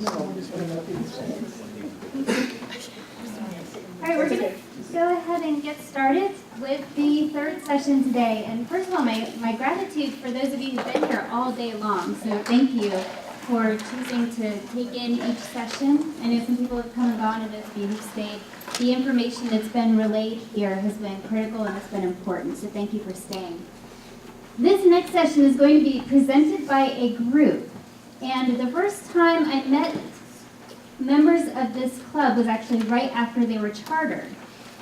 All right, we're going to go ahead and get started with the third session today. And first of all, my gratitude for those of you who've been here all day long. So thank you for choosing to take in each session. I know some people have come and gone, and those of you who've stayed, the information that's been relayed here has been critical and it's been important. So thank you for staying. This next session is going to be presented by a group. And the first time I met members of this club was actually right after they were chartered.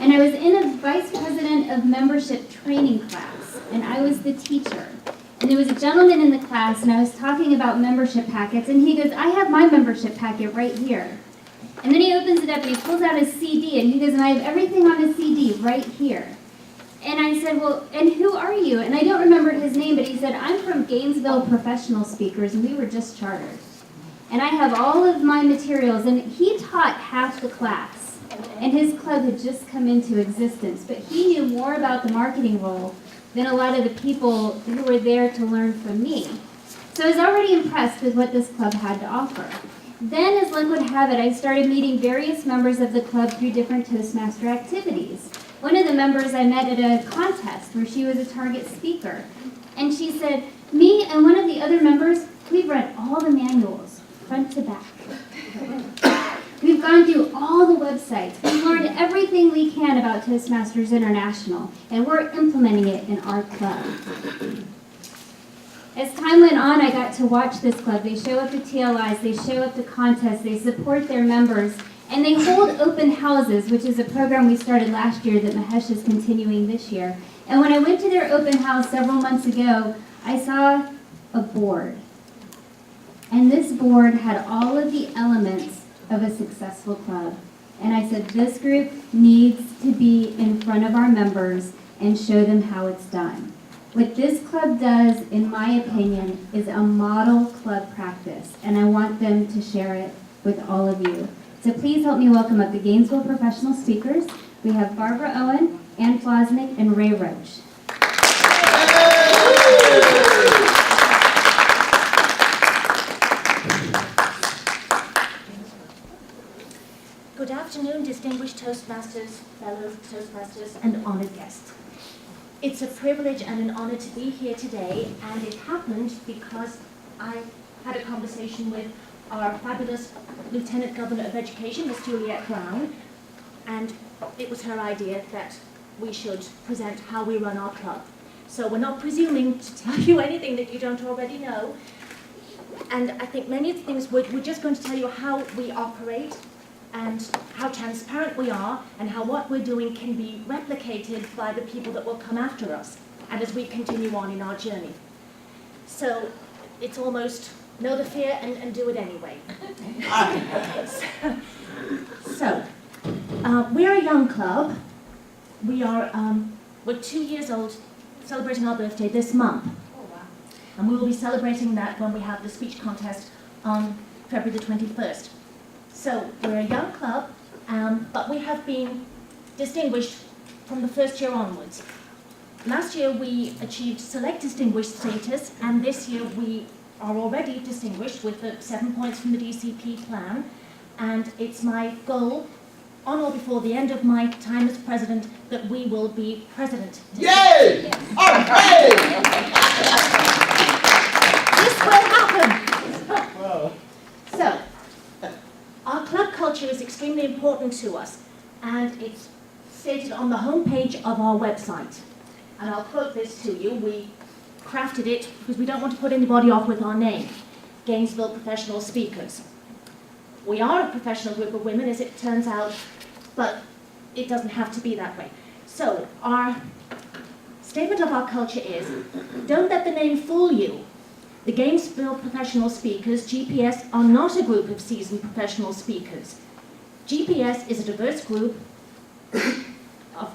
And I was in a vice president of membership training class, and I was the teacher. And there was a gentleman in the class, and I was talking about membership packets, and he goes, I have my membership packet right here. And then he opens it up, and he pulls out his CD, and he goes, and I have everything on the CD right here. And I said, well, and who are you? And I don't remember his name, but he said, I'm from Gainesville Professional Speakers, and we were just chartered. And I have all of my materials, and he taught half the class, and his club had just come into existence, but he knew more about the marketing role than a lot of the people who were there to learn from me. So I was already impressed with what this club had to offer. Then, as luck would have it, I started meeting various members of the club through different Toastmaster activities. One of the members I met at a contest where she was a target speaker, and she said, me and one of the other members, we've read all the manuals, front to back. We've gone through all the websites. We've learned everything we can about Toastmasters International, and we're implementing it in our club. As time went on, I got to watch this club. They show up to TLIs, they show up to contests, they support their members, and they hold open houses, which is a program we started last year that Mahesh is continuing this year. And when I went to their open house several months ago, I saw a board. And this board had all of the elements of a successful club. And I said, this group needs to be in front of our members and show them how it's done. What this club does, in my opinion, is a model club practice, and I want them to share it with all of you. So please help me welcome up the Gainesville Professional Speakers. We have Barbara Owen, Ann Flosnick, and Ray Roach. Good afternoon, distinguished Toastmasters, fellow Toastmasters, and honored guests. It's a privilege and an honor to be here today, and it happened because I had a conversation with our fabulous Lieutenant Governor of Education, Ms. Juliette Brown, and it was her idea that we should present how we run our club. So we're not presuming to tell you anything that you don't already know, and I think many of the things we're just going to tell you how we operate, and how transparent we are, and how what we're doing can be replicated by the people that will come after us, and as we continue on in our journey. So it's almost know the fear and do it anyway. We're a young club. We're 2 years old, celebrating our birthday this month. Oh, wow. And we will be celebrating that when we have the speech contest on February the 21st. So we're a young club, but we have been distinguished from the first year onwards. Last year we achieved select distinguished status, and this year we are already distinguished with the 7 points from the DCP plan. And it's my goal, on or before the end of my time as president, that we will be president. Yay! Yes. Okay! This will happen! Wow. So, our club culture is extremely important to us, and it's stated on the homepage of our website. And I'll quote this to you. We crafted it because we don't want to put anybody off with our name, Gainesville Professional Speakers. We are a professional group of women, as it turns out, but it doesn't have to be that way. So, our statement of our culture is, don't let the name fool you. The Gainesville Professional Speakers, GPS, are not a group of seasoned professional speakers. GPS is a diverse group of,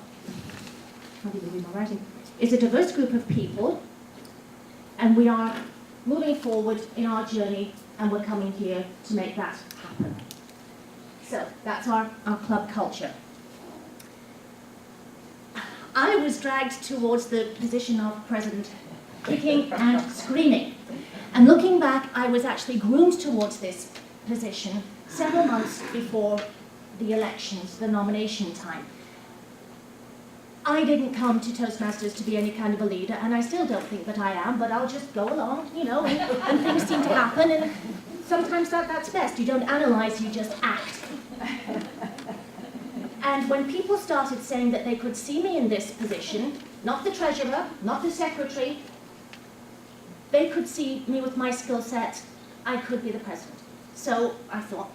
can't even read my writing, is a diverse group of people, and we are moving forward in our journey, and we're coming here to make that happen. So that's our club culture. I was dragged towards the position of president, kicking and screaming. And looking back, I was actually groomed towards this position several months before the elections, the nomination time. I didn't come to Toastmasters to be any kind of a leader, and I still don't think that I am, but I'll just go along, you know, and things seem to happen, and sometimes that's best. You don't analyze, you just act. And when people started saying that they could see me in this position, not the treasurer, not the secretary, they could see me with my skill set, I could be the president. So I thought,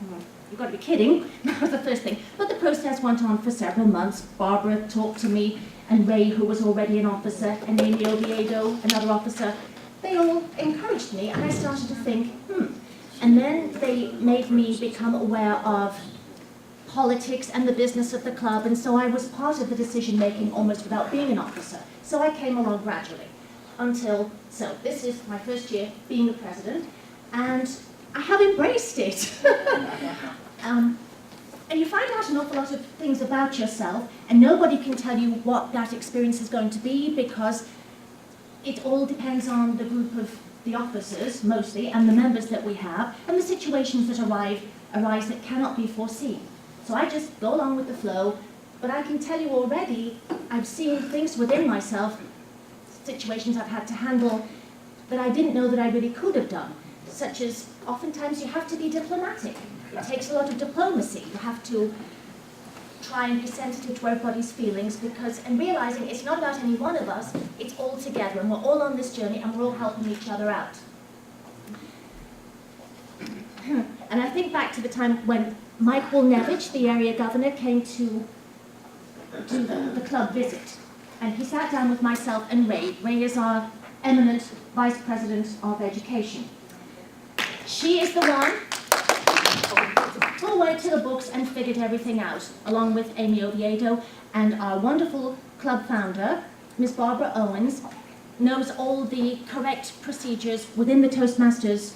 you've got to be kidding. That was the first thing. But the process went on for several months. Barbara talked to me, and Ray, who was already an officer, and Amy Oviedo, another officer. They all encouraged me, and I started to think, And then they made me become aware of politics and the business of the club, and so I was part of the decision-making almost without being an officer. So I came along gradually so this is my first year being the president, and I have embraced it. And you find out an awful lot of things about yourself, and nobody can tell you what that experience is going to be, because it all depends on the group of the officers, mostly, and the members that we have, and the situations that arise that cannot be foreseen. So I just go along with the flow, but I can tell you already, I've seen things within myself, situations I've had to handle, that I didn't know that I really could have done, such as oftentimes you have to be diplomatic. It takes a lot of diplomacy. You have to try and be sensitive to everybody's feelings, and realizing it's not about any one of us, it's all together, and we're all on this journey, and we're all helping each other out. And I think back to the time when Michael Nevich, the area governor, came to do the club visit. And he sat down with myself and Ray. Ray is our eminent Vice President of Education. She is the one who went to the books and figured everything out, along with Amy Oviedo, and our wonderful club founder, Miss Barbara Owens, knows all the correct procedures within the Toastmasters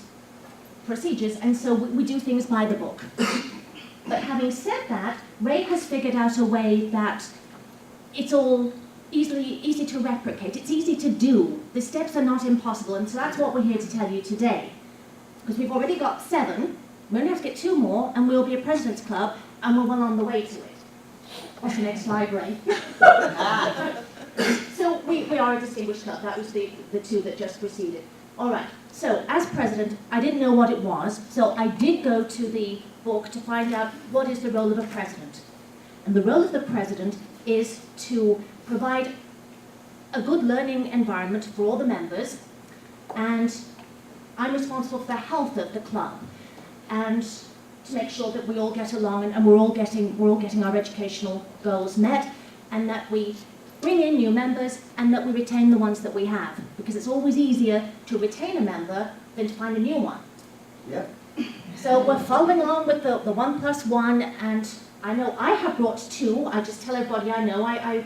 procedures, and so we do things by the book. But having said that, Ray has figured out a way that it's all easy to replicate. It's easy to do. The steps are not impossible, and so that's what we're here to tell you today. Because we've already got 7, we only have to get 2 more, and we'll be a President's Club, and we're well on the way to it. What's the next slide, Ray? So we are a distinguished club. That was the 2 that just preceded. All right, so as president, I didn't know what it was, so I did go to the book to find out what is the role of a president. And the role of the president is to provide a good learning environment for all the members, and I'm responsible for the health of the club, and to make sure that we all get along, and we're all getting our educational goals met, and that we bring in new members, and that we retain the ones that we have, because it's always easier to retain a member than to find a new one. Yep. So we're following along with the 1 + 1, and I know I have brought 2. I just tell everybody I know. I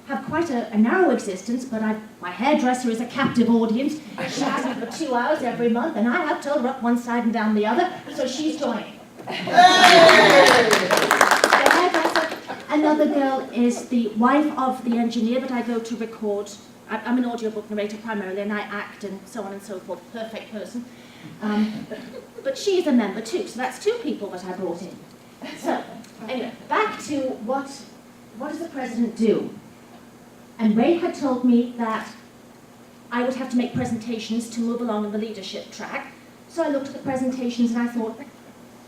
have quite a narrow existence, but my hairdresser is a captive audience. She has me for 2 hours every month, and I have told her up one side and down the other, so she's joining. The hairdresser. Another girl is the wife of the engineer that I go to record. I'm an audiobook narrator primarily, and I act and so on and so forth. Perfect person. But she is a member too, so that's 2 people that I brought in. So, anyway, back to what does the president do? And Ray had told me that I would have to make presentations to move along in the leadership track. So I looked at the presentations and I thought,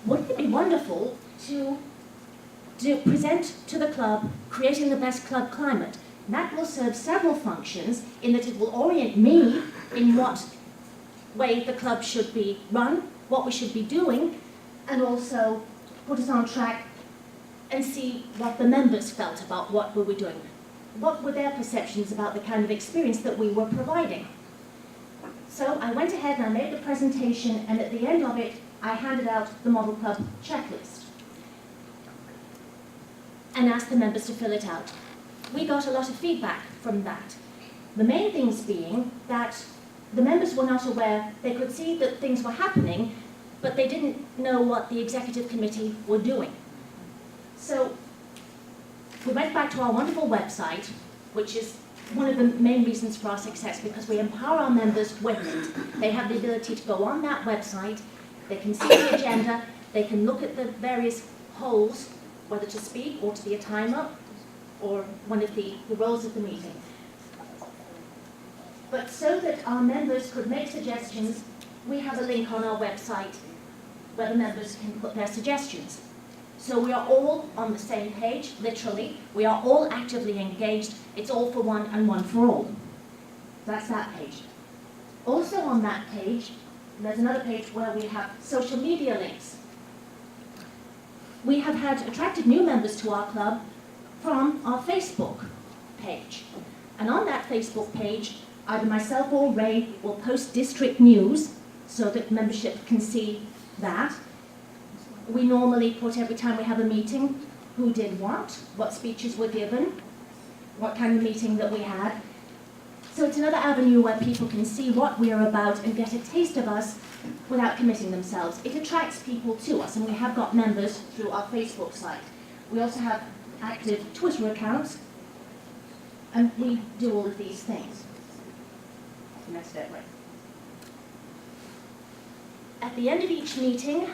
wouldn't it be wonderful to present to the club creating the best club climate? And that will serve several functions in that it will orient me in what way the club should be run, what we should be doing, and also put us on track and see what the members felt about what we were doing. What were their perceptions about the kind of experience that we were providing? So I went ahead and I made the presentation, and at the end of it, I handed out the Model Club checklist and asked the members to fill it out. We got a lot of feedback from that. The main things being that the members were not aware. They could see that things were happening, but they didn't know what the executive committee were doing. So we went back to our wonderful website, which is one of the main reasons for our success, because we empower our members with it. They have the ability to go on that website They can see the agenda, they can look at the various holes, whether to speak or to be a timer, or one of the roles of the meeting. But so that our members could make suggestions, we have a link on our website where the members can put their suggestions. So we are all on the same page, literally. We are all actively engaged. It's all for one and one for all. That's that page. Also on that page, there's another page where we have social media links. We have attracted new members to our club from our Facebook page. And on that Facebook page, either myself or Ray will post district news so that membership can see that. We normally put, every time we have a meeting, who did what speeches were given, what kind of meeting that we had. So it's another avenue where people can see what we are about and get a taste of us without committing themselves. It attracts people to us, and we have got members through our Facebook site. We also have active Twitter accounts, and we do all of these things. Next step, right. At the end of each meeting,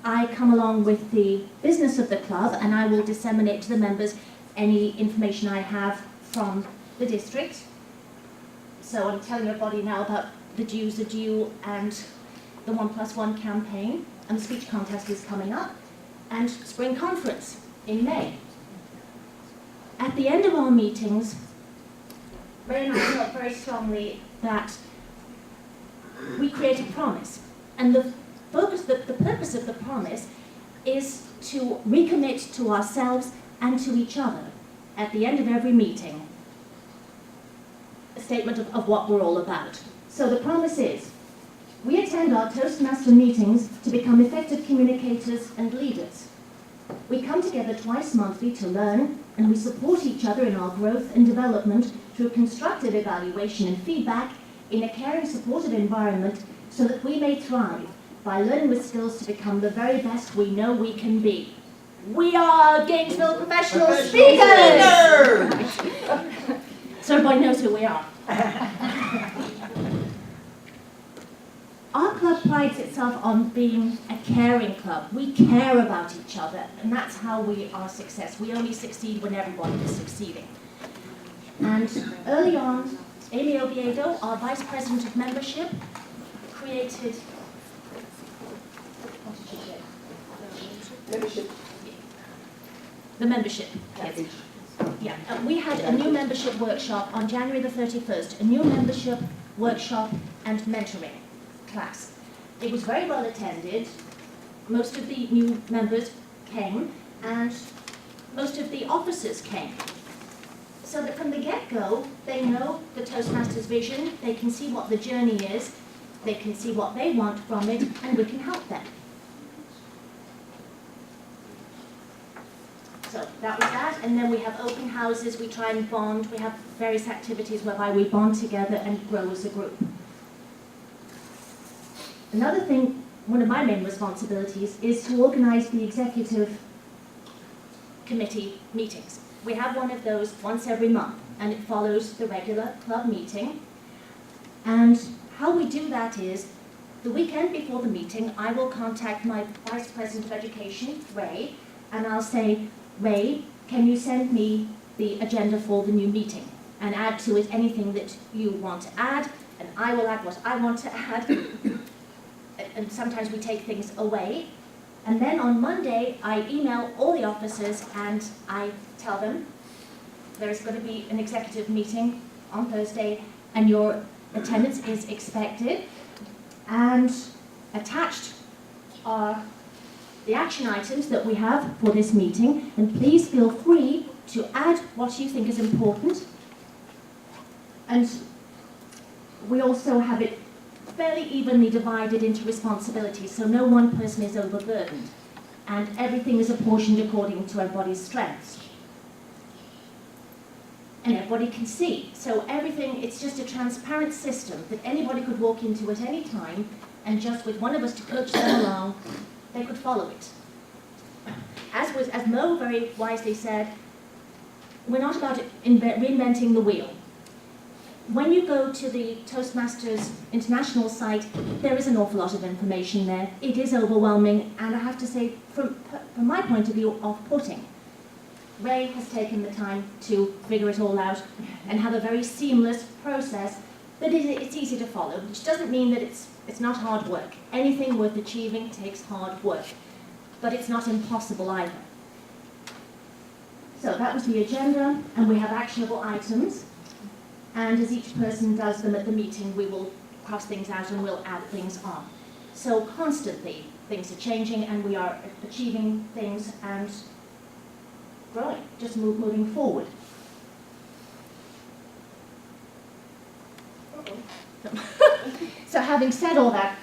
I come along with the business of the club, and I will disseminate to the members any information I have from the district. So I'm telling everybody now about the dues are due and the 1+1 campaign, and the speech contest is coming up, and spring conference in May. At the end of our meetings, Ray and I felt very strongly that we create a promise, and the purpose of the promise is to recommit to ourselves and to each other at the end of every meeting a statement of what we're all about. So the promise is, we attend our Toastmaster meetings to become effective communicators and leaders. We come together twice monthly to learn, and we support each other in our growth and development through constructive evaluation and feedback in a caring, supportive environment so that we may thrive by learning the skills to become the very best we know we can be. We are Gainesville Professional Speakers! So everybody knows who we are. Our club prides itself on being a caring club. We care about each other, and that's how we are success. We only succeed when everybody is succeeding. And early on, Amy Oviedo, our Vice President of Membership, created... Membership. The membership. Yes. Yeah, we had a new membership workshop on January the 31st, a new membership workshop and mentoring class. It was very well attended. Most of the new members came, and most of the officers came. So that from the get-go, they know the Toastmasters vision, they can see what the journey is, they can see what they want from it, and we can help them. So that was that, and then we have open houses, we try and bond, we have various activities whereby we bond together and grow as a group. Another thing, one of my main responsibilities, is to organise the executive committee meetings. We have one of those once every month, and it follows the regular club meeting. And how we do that is, the weekend before the meeting, I will contact my Vice President of Education, Ray, and I'll say, Ray, can you send me the agenda for the new meeting and add to it anything that you want to add, and I will add what I want to add. And sometimes we take things away. And then on Monday, I email all the officers and I tell them there's going to be an executive meeting on Thursday and your attendance is expected. And attached are the action items that we have for this meeting, and please feel free to add what you think is important. And we also have it fairly evenly divided into responsibilities, so no one person is overburdened, and everything is apportioned according to everybody's strengths. And everybody can see. So everything, it's just a transparent system that anybody could walk into at any time, and just with one of us to coach them along, they could follow it. As Mo very wisely said, we're not about reinventing the wheel. when you go to the Toastmasters International site, there is an awful lot of information there. It is overwhelming, and I have to say, from my point of view, off-putting. Ray has taken the time to figure it all out and have a very seamless process that it's easy to follow, which doesn't mean that it's not hard work. Anything worth achieving takes hard work, but it's not impossible either. So that was the agenda, and we have actionable items. And as each person does them at the meeting, we will cross things out and we'll add things on. So constantly, things are changing and we are achieving things and growing, just moving forward. So having said all that,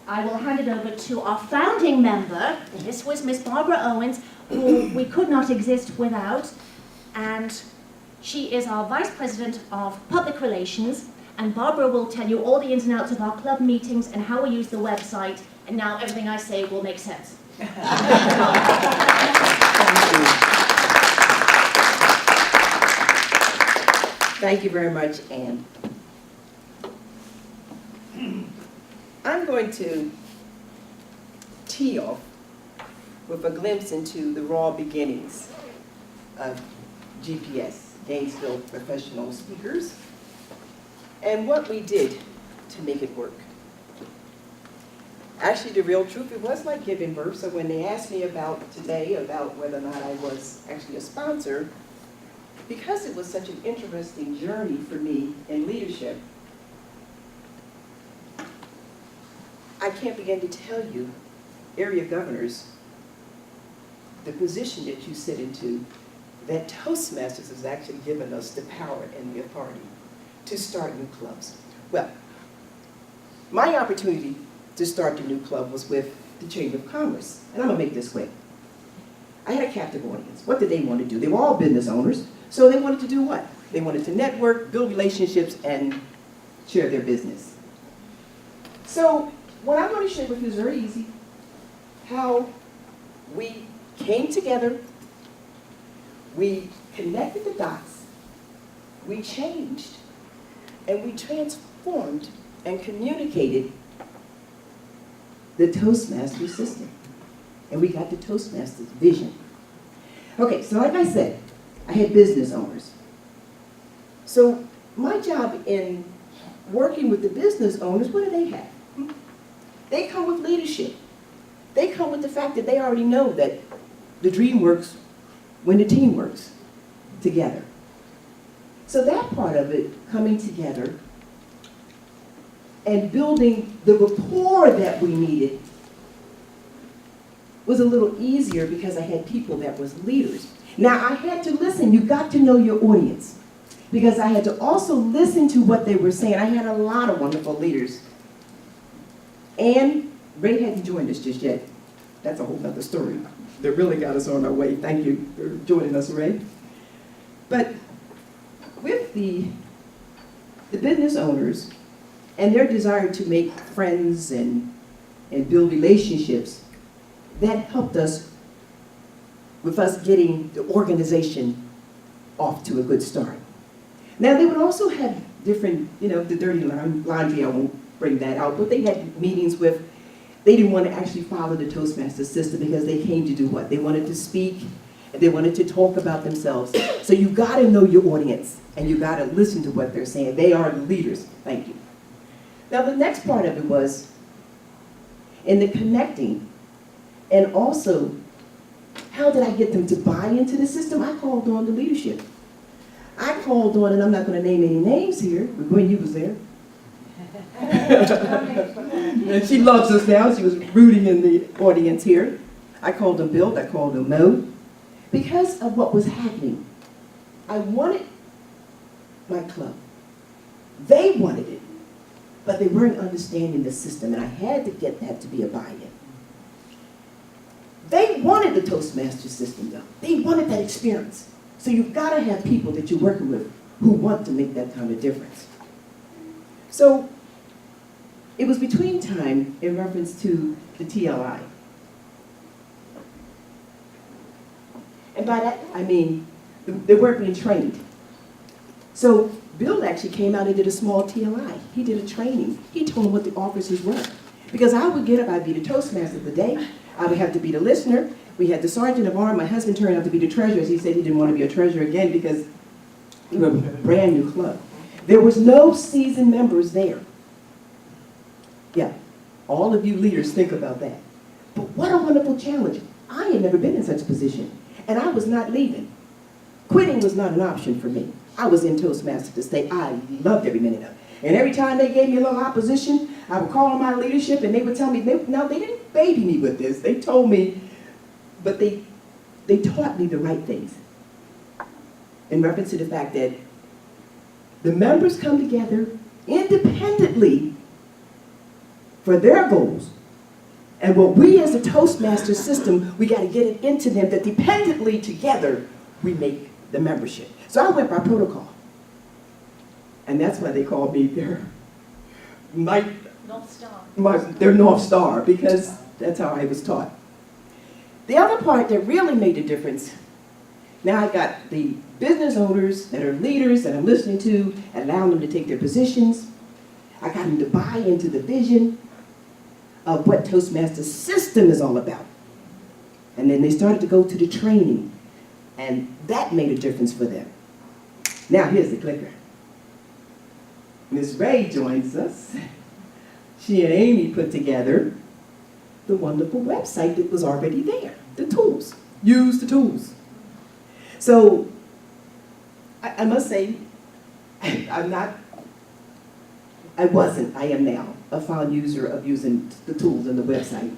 I will hand it over to our founding member. This was Miss Barbara Owens, who we could not exist without, and she is our Vice President of Public Relations, and Barbara will tell you all the ins and outs of our club meetings and how we use the website, and now everything I say will make sense. Thank you very much, Anne. I'm going to tee off with a glimpse into the raw beginnings of GPS, Gainesville Professional Speakers, and what we did to make it work. Actually, the real truth, it was like giving birth, so when they asked me about today, about whether or not I was actually a sponsor, because it was such an interesting journey for me in leadership, I can't begin to tell you, area governors, the position that you sit into, that Toastmasters has actually given us the power and the authority to start new clubs. Well, my opportunity to start the new club was with the Chamber of Commerce, and I'm gonna make this quick. I had a captive audience. What did they want to do? They were all business owners, so they wanted to do what? They wanted to network, build relationships, and share their business. So what I'm going to share with you is very easy, how we came together, we connected the dots, we changed, and we transformed and communicated the Toastmaster system. And we got the Toastmasters vision. Okay, so like I said, I had business owners. So my job in working with the business owners, what do they have? They come with leadership. They come with the fact that they already know that the dream works when the team works together. So that part of it, coming together and building the rapport that we needed, was a little easier because I had people that was leaders. Now I had to listen. You got to know your audience, because I had to also listen to what they were saying. I had a lot of wonderful leaders. And Ray hadn't joined us just yet. That's a whole other story that really got us on our way. Thank you for joining us, Ray. But with the business owners and their desire to make friends and build relationships, that helped us with us getting the organization off to a good start. Now, they would also have different, the dirty laundry, I won't bring that out, but they had meetings with, they didn't want to actually follow the Toastmaster system because they came to do what? They wanted to speak, and they wanted to talk about themselves. So you got to know your audience, and you got to listen to what they're saying. They are leaders. Thank you. Now, the next part of it was in the connecting, and also, how did I get them to buy into the system? I called on the leadership. I called on, and I'm not going to name any names here, but when you was there. And she loves us now. She was rooting in the audience here. I called them Bill, I called them Mo, because of what was happening. I wanted my club. They wanted it, but they weren't understanding the system, and I had to get that to be a buy-in. They wanted the Toastmaster system, though. They wanted that experience. So you've got to have people that you're working with who want to make that kind of difference. So it was between time in reference to the TLI. And by that, I mean they weren't being trained. So Bill actually came out and did a small TLI. He did a training. He told them what the officers were. Because I would get up, I'd be the Toastmaster of the day. I would have to be the listener. We had the sergeant of arms. My husband turned out to be the treasurer. He said he didn't want to be a treasurer again because we were a brand new club. There was no seasoned members there. Yeah, all of you leaders think about that. But what a wonderful challenge. I had never been in such a position, and I was not leaving. Quitting was not an option for me. I was in Toastmasters to stay. I loved every minute of it. And every time they gave me a little opposition, I would call on my leadership, and they would tell me, now they didn't baby me with this. They told me, but they taught me the right things. In reference to the fact that the members come together independently for their goals. And what we as a Toastmaster system, we got to get it into them that dependently together we make the membership. So I went by protocol. And that's why they called me their North Star. their North Star, because that's how I was taught. The other part that really made a difference, now I got the business owners that are leaders that I'm listening to, allowing them to take their positions. I got them to buy into the vision of what Toastmaster system is all about. And then they started to go to the training, and that made a difference for them. Now here's the clicker. Ms. Ray joins us. She and Amy put together the wonderful website that was already there, the tools. Use the tools. So I must say, I am now a fond user of using the tools and the website.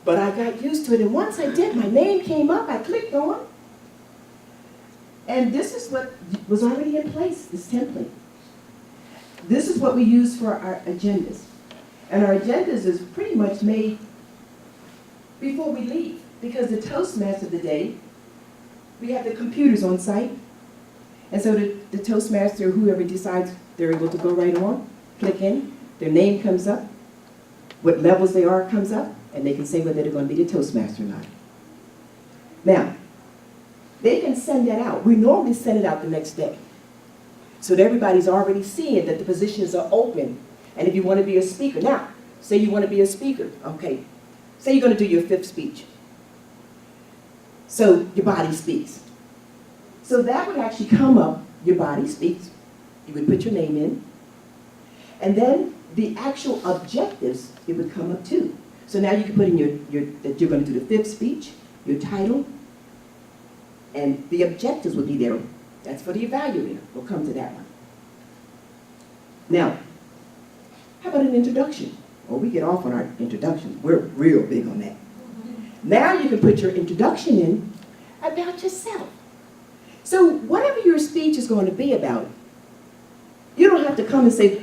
But I got used to it, and once I did, my name came up, I clicked on, and this is what was already in place, this template. This is what we use for our agendas. And our agendas is pretty much made before we leave, because the Toastmaster of the day, we have the computers on site, and so the Toastmaster, whoever decides they're able to go right on, click in, their name comes up, what levels they are comes up, and they can say whether they're going to be the Toastmaster or not. Now, they can send that out. We normally send it out the next day, so that everybody's already seeing that the positions are open. And if you want to be a speaker, now, say you want to be a speaker, okay, say you're going to do your 5th speech. So your body speaks. So that would actually come up, your body speaks, you would put your name in, and then the actual objectives, it would come up too. So now you can put in that you're going to do the 5th speech, your title, and the objectives would be there. That's for the evaluator. We'll come to that one. Now, how about an introduction? Well, we get off on our introductions. We're real big on that. Now you can put your introduction in about yourself. So whatever your speech is going to be about, you don't have to come and say,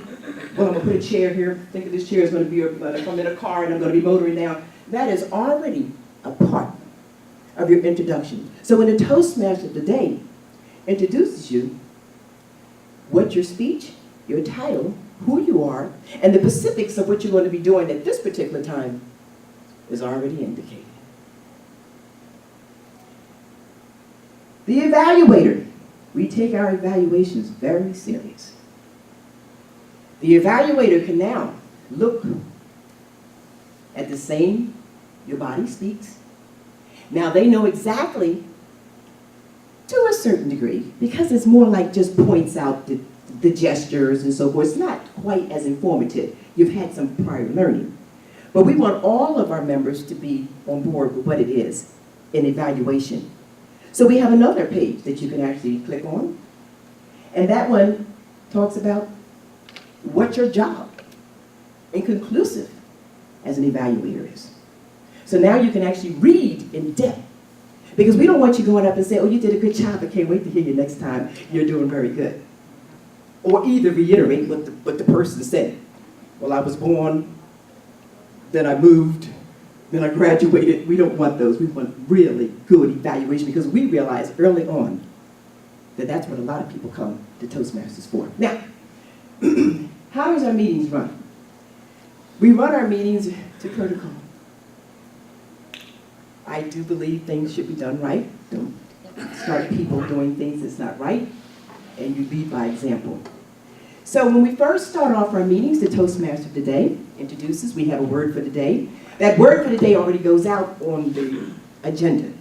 well, I'm going to put a chair here. Think of this chair is going to be, if I'm in a car and I'm going to be motoring down. That is already a part of your introduction. So when the Toastmaster of the day introduces you, what your speech, your title, who you are, and the specifics of what you're going to be doing at this particular time is already indicated. The evaluator. We take our evaluations very serious. The evaluator can now look at the same, your body speaks. Now they know exactly, to a certain degree, because it's more like just points out the gestures and so forth. It's not quite as informative. You've had some prior learning. But we want all of our members to be on board with what it is in evaluation. So we have another page that you can actually click on. And that one talks about what your job, inconclusive, as an evaluator is. So now you can actually read in depth. Because we don't want you going up and saying, oh, you did a good job, I can't wait to hear you next time, you're doing very good. Or either reiterate what the person said. Well, I was born, then I moved, then I graduated. We don't want those. We want really good evaluation, because we realized early on that that's what a lot of people come to Toastmasters for. Now, how does our meetings run? We run our meetings to protocol. I do believe things should be done right. Don't start people doing things that's not right. and you lead by example. So when we first start off our meetings, the Toastmaster of the day introduces, we have a word for the day. That word for the day already goes out on the agenda,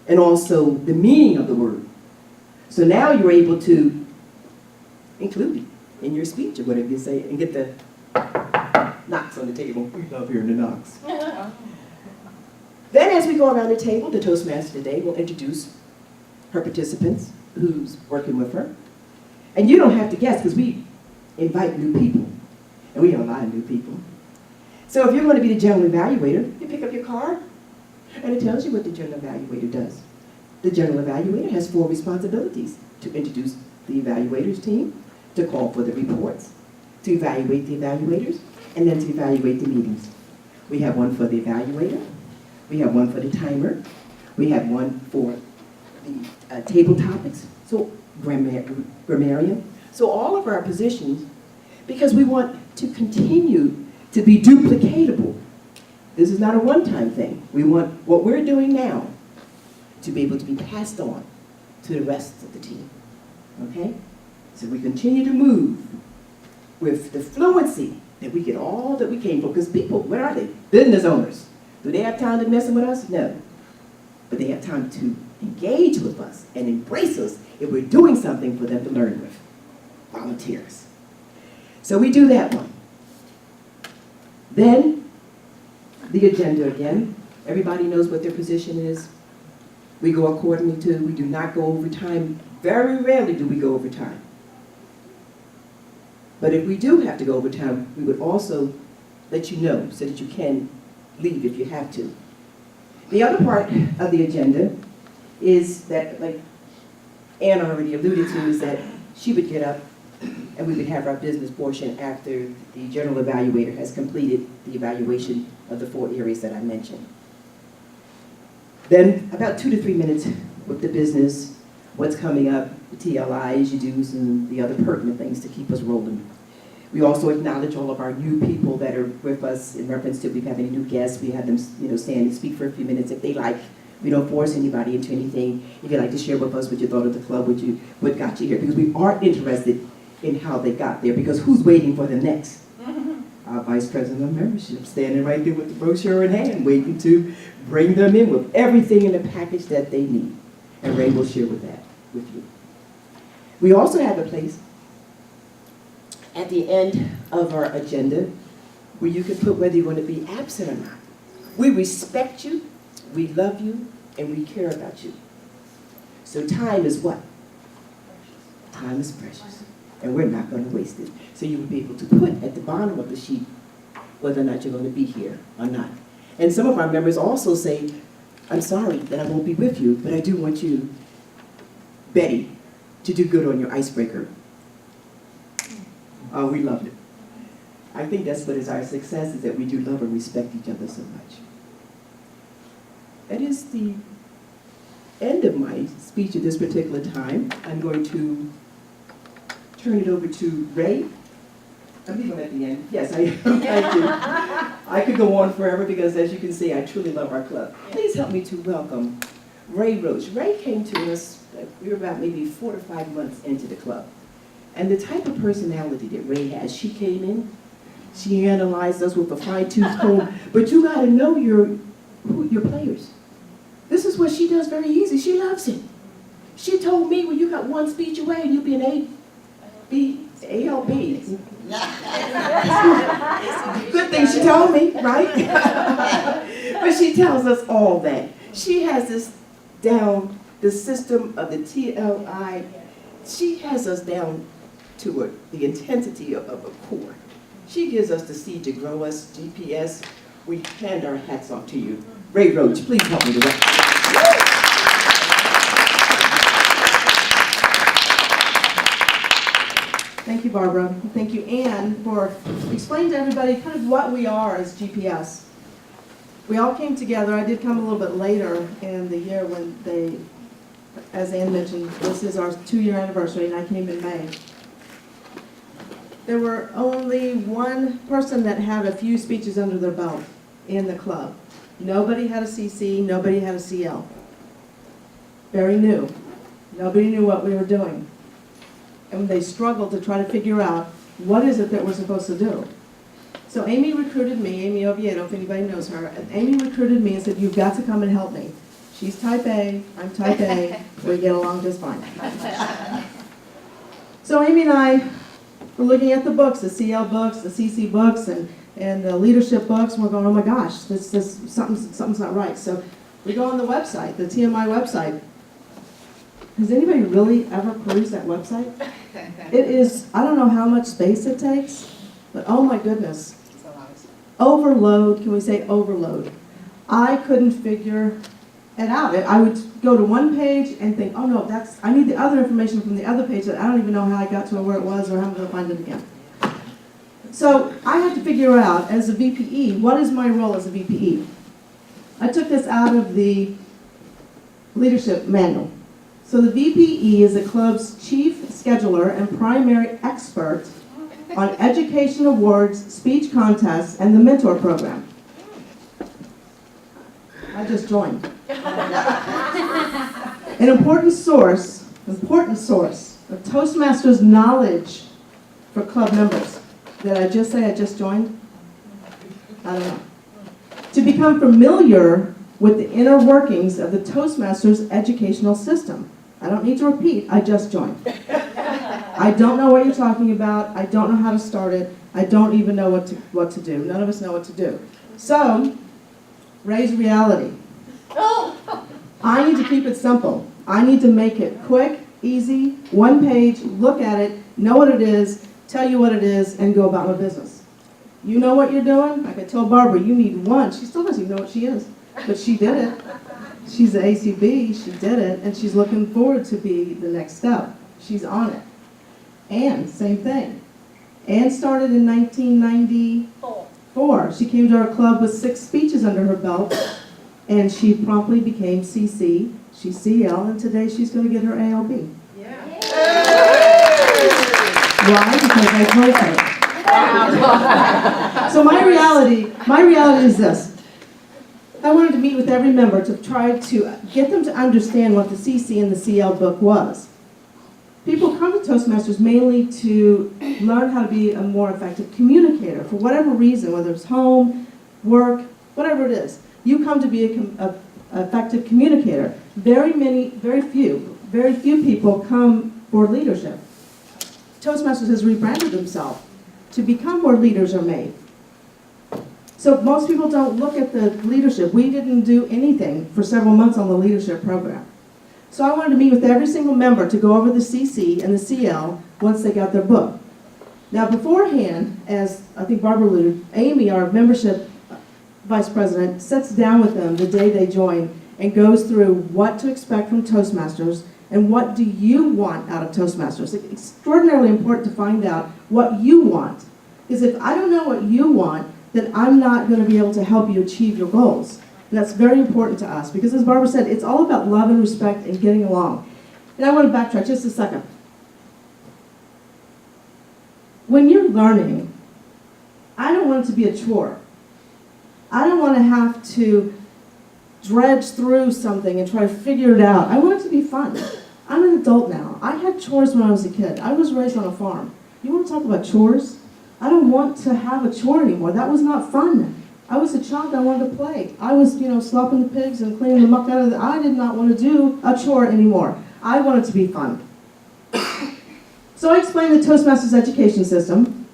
and also the meaning of the word. So now you're able to include it in your speech or whatever you say, and get the knocks on the table. We love hearing the knocks. Then as we go around the table, the Toastmaster today will introduce her participants, who's working with her. And you don't have to guess, because we invite new people. And we have a lot of new people. So if you're going to be the general evaluator, you pick up your card, and it tells you what the general evaluator does. The general evaluator has 4 responsibilities: to introduce the evaluators team, to call for the reports, to evaluate the evaluators, and then to evaluate the meetings. We have one for the evaluator, we have one for the timer, we have one for the table topics, so grammarian. So all of our positions, because we want to continue to be duplicatable. This is not a one-time thing. We want what we're doing now to be able to be passed on to the rest of the team, okay? So we continue to move with the fluency that we get all that we came for. Because people, what are they? Business owners. Do they have time to mess with us? No. But they have time to engage with us and embrace us if we're doing something for them to learn with. Volunteers. So we do that one. Then, the agenda again. Everybody knows what their position is. We go accordingly to, we do not go over time. Very rarely do we go over time. But if we do have to go over time, we would also let you know so that you can leave if you have to. The other part of the agenda is that, like Ann already alluded to, is that she would get up and we would have our business portion after the general evaluator has completed the evaluation of the 4 areas that I mentioned. Then about 2 to 3 minutes with the business, what's coming up, the TLIs, you do, and the other pertinent things to keep us rolling. We also acknowledge all of our new people that are with us in reference to if we have any new guests. We have them, stand and speak for a few minutes if they like. We don't force anybody into anything. If you'd like to share with us what you thought of the club, what got you here, because we are interested in how they got there, because who's waiting for them next? Our Vice President of Membership, standing right there with the brochure in hand, waiting to bring them in with everything in the package that they need. And Ray will share with you. We also have a place at the end of our agenda where you can put whether you want to be absent or not. We respect you, we love you, and we care about you. So time is what? Time is precious. And we're not going to waste it. So you will be able to put at the bottom of the sheet whether or not you're going to be here or not. And some of our members also say, I'm sorry that I won't be with you, but I do want you, Betty, to do good on your icebreaker. Oh, we loved it. I think that's what is our success, is that we do love and respect each other so much. That is the end of my speech at this particular time. I'm going to turn it over to Ray. I'm leaving at the end. Yes, I do. I could go on forever because, as you can see, I truly love our club. Please help me to welcome Ray Roach. Ray came to us, we were about maybe 4 to 5 months into the club. And the type of personality that Ray has, she came in, she analyzed us with a fine-tooth comb, but you gotta know your players. This is what she does very easy. She loves it. She told me, well, you got one speech away and you'll be an ALB. Good thing she told me, right? But she tells us all that. She has this down, the system of the TLI. She has us down to the intensity of a core. She gives us the seed to grow us, GPS. We hand our hats off to you. Ray Roach, please help me to wrap. Thank you, Barbara. Thank you, Ann, for explaining to everybody kind of what we are as GPS. We all came together. I did come a little bit later in the year when they, as Ann mentioned, this is our 2-year anniversary, and I came in May. There were only one person that had a few speeches under their belt in the club. Nobody had a CC, nobody had a CL. Very new. Nobody knew what we were doing. and they struggled to try to figure out what is it that we're supposed to do. So Amy recruited me, Amy Oviedo, if anybody knows her, and Amy recruited me and said, you've got to come and help me. She's type A, I'm type A, we get along just fine. So Amy and I were looking at the books, the CL books, the CC books, and the leadership books, and we're going, oh my gosh, something's not right. So we go on the website, the TMI website. Has anybody really ever perused that website? It is, I don't know how much space it takes, but oh my goodness. Overload, can we say overload? I couldn't figure it out. I would go to one page and think, oh no, I need the other information from the other page that I don't even know how I got to where it was or how I'm going to find it again. So I had to figure out, as a VPE, what is my role as a VPE? I took this out of the leadership manual. So the VPE is the club's chief scheduler and primary expert on education awards, speech contests, and the mentor program. I just joined. An important source of Toastmasters knowledge for club members. Did I just say I just joined? I don't know. To become familiar with the inner workings of the Toastmasters educational system. I don't need to repeat, I just joined. I don't know what you're talking about. I don't know how to start it. I don't even know what to do. None of us know what to do. So, raise reality. I need to keep it simple. I need to make it quick, easy, one page, look at it, know what it is, tell you what it is, and go about my business. You know what you're doing? Like I told Barbara, you need one. She still doesn't even know what she is, but she did it. She's an ACB, she did it, and she's looking forward to be the next step. She's on it. Anne, same thing. Anne started in 1994. She came to our club with 6 speeches under her belt, and she promptly became CC. She's CL, and today she's going to get her ALB. Yeah. Why? Because I told her. So my reality is this. I wanted to meet with every member to try to get them to understand what the CC and the CL book was. People come to Toastmasters mainly to learn how to be a more effective communicator for whatever reason, whether it's home, work, whatever it is. You come to be an effective communicator. Very few people come for leadership. Toastmasters has rebranded themselves to become where leaders are made. So most people don't look at the leadership. We didn't do anything for several months on the leadership program. So I wanted to meet with every single member to go over the CC and the CL once they got their book. Now beforehand, as I think Barbara alluded, Amy, our membership vice president, sits down with them the day they join and goes through what to expect from Toastmasters and what do you want out of Toastmasters. It's extraordinarily important to find out what you want. Because if I don't know what you want, then I'm not going to be able to help you achieve your goals. And that's very important to us because, as Barbara said, it's all about love and respect and getting along. And I want to backtrack just a second. When you're learning, I don't want it to be a chore. I don't want to have to dredge through something and try to figure it out. I want it to be fun. I'm an adult now. I had chores when I was a kid. I was raised on a farm. You want to talk about chores? I don't want to have a chore anymore. That was not fun. I was a child, I wanted to play. I was, slopping the pigs and cleaning the muck out of I did not want to do a chore anymore. I wanted to be fun. So I explained the Toastmasters education system.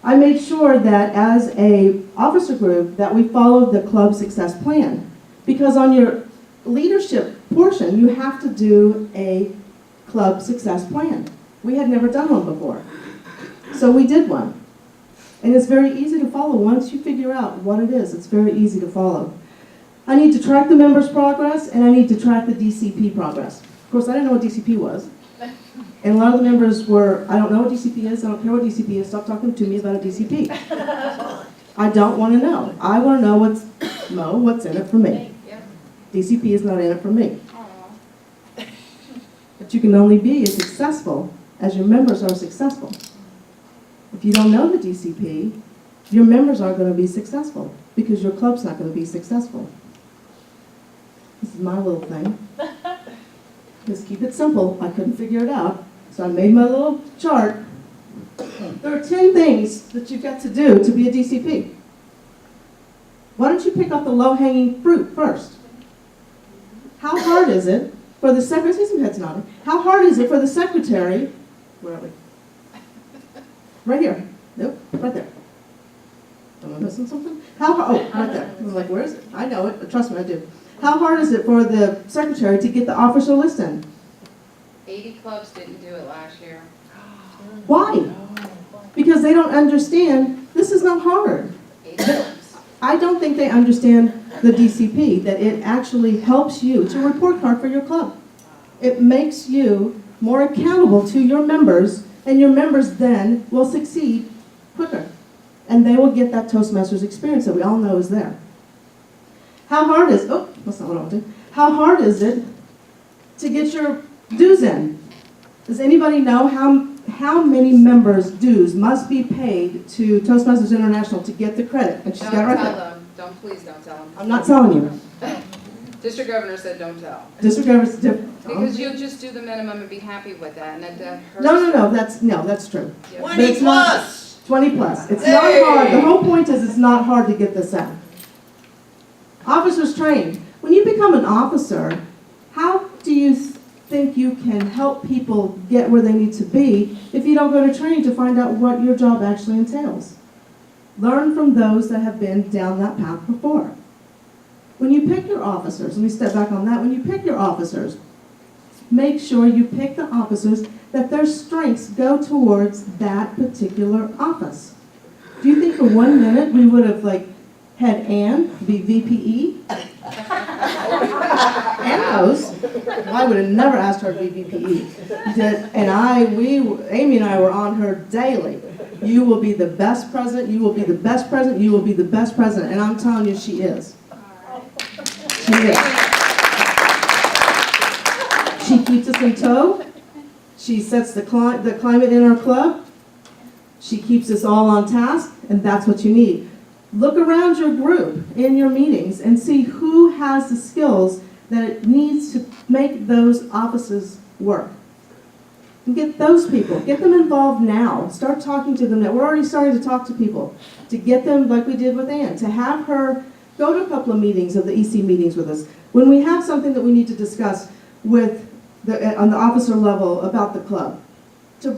I made sure that as a officer group that we followed the club success plan. Because on your leadership portion, you have to do a club success plan. We had never done one before. So we did one. And it's very easy to follow. Once you figure out what it is, it's very easy to follow. I need to track the members' progress, and I need to track the DCP progress. Of course, I didn't know what DCP was. And a lot of the members were, I don't know what DCP is, I don't care what DCP is, stop talking to me about a DCP. I don't want to know. I want to know what's in it for me. DCP is not in it for me. But you can only be as successful as your members are successful. If you don't know the DCP, your members aren't going to be successful because your club's not going to be successful. This is my little thing. Just keep it simple. I couldn't figure it out, So I made my little chart. There are 10 things that you've got to do to be a DCP. Why don't you pick up the low-hanging fruit first? How hard is it for the secretary, some heads nodding, how hard is it for the secretary, where are we? Right here. Nope, right there. Am I missing something? Oh, right there. I was like, where is it? I know it, but trust me, I do. How hard is it for the secretary to get the officer list in? 80 clubs didn't do it last year. Why? Because they don't understand this is not hard. 80 clubs. I don't think they understand the DCP, that it actually helps you. It's a report card for your club. It makes you more accountable to your members, and your members then will succeed quicker. And they will get that Toastmasters experience that we all know is there. How hard is, oh, that's not what I want to do. How hard is it to get your dues in? Does anybody know how many members' dues must be paid to Toastmasters International to get the credit? And she's Don't got it right tell there. them. Please don't tell them. I'm not telling you. District governor said don't tell. District governors different. Because you'll just do the minimum and be happy with that, and that hurts. No, that's true. Yeah. But it's not 20 plus. It's not hard. The whole point is it's not hard to get this out. Officers trained. When you become an officer, how do you think you can help people get where they need to be if you don't go to training to find out what your job actually entails? Learn from those that have been down that path before. When you pick your officers, let me step back on that. When you pick your officers, make sure you pick the officers that their strengths go towards that particular office. Do you think for 1 minute we would have had Ann be VPE? Ann knows. I would have never asked her to be VPE. Amy and I were on her daily. You will be the best president, you will be the best president, you will be the best president. And I'm telling you, she is. She is. She keeps us in tow. She sets the climate in our club. She keeps us all on task, and that's what you need. Look around your group in your meetings and see who has the skills that it needs to make those offices work. And get those people, get them involved now. Start talking to them now. We're already starting to talk to people, to get them, like we did with Ann, to have her go to a couple of meetings of the EC meetings with us. When we have something that we need to discuss with on the officer level about the club,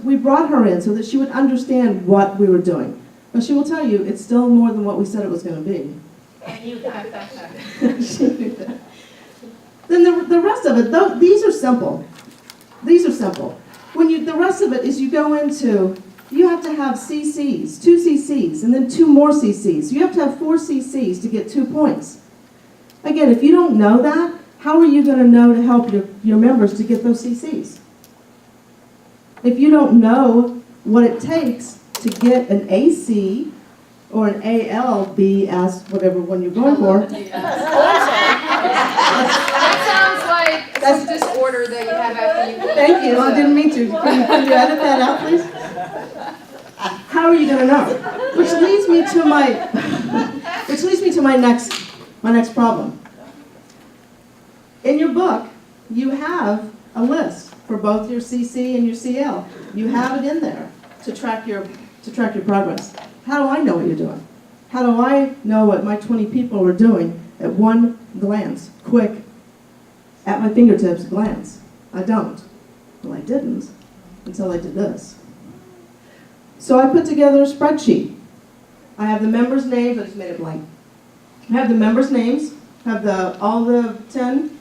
we brought her in so that she would understand what we were doing. But she will tell you it's still more than what we said it was going to be. And you got She knew that. Then the rest of it, these are simple. These are simple. The rest of it is you go into, you have to have CCs, 2 CCs, and then 2 more CCs. You have to have 4 CCs to get 2 points. Again, if you don't know that, how are you going to know to help your members to get those CCs? If you don't know what it takes to get an AC or an ALBS, whatever one you're going for. That sounds like some disorder that you have after you. Thank you. I didn't mean to. Can you edit that out, please? How are you going to know? Which leads me to my next problem. In your book, you have a list for both your CC and your CL. You have it in there to track your progress. How do I know what you're doing? How do I know what my 20 people are doing at one glance, quick, at my fingertips glance? I don't. Well, I didn't until I did this. So I put together a spreadsheet. I have the members' names. I just made it blank. I have the members' names. I have all the 10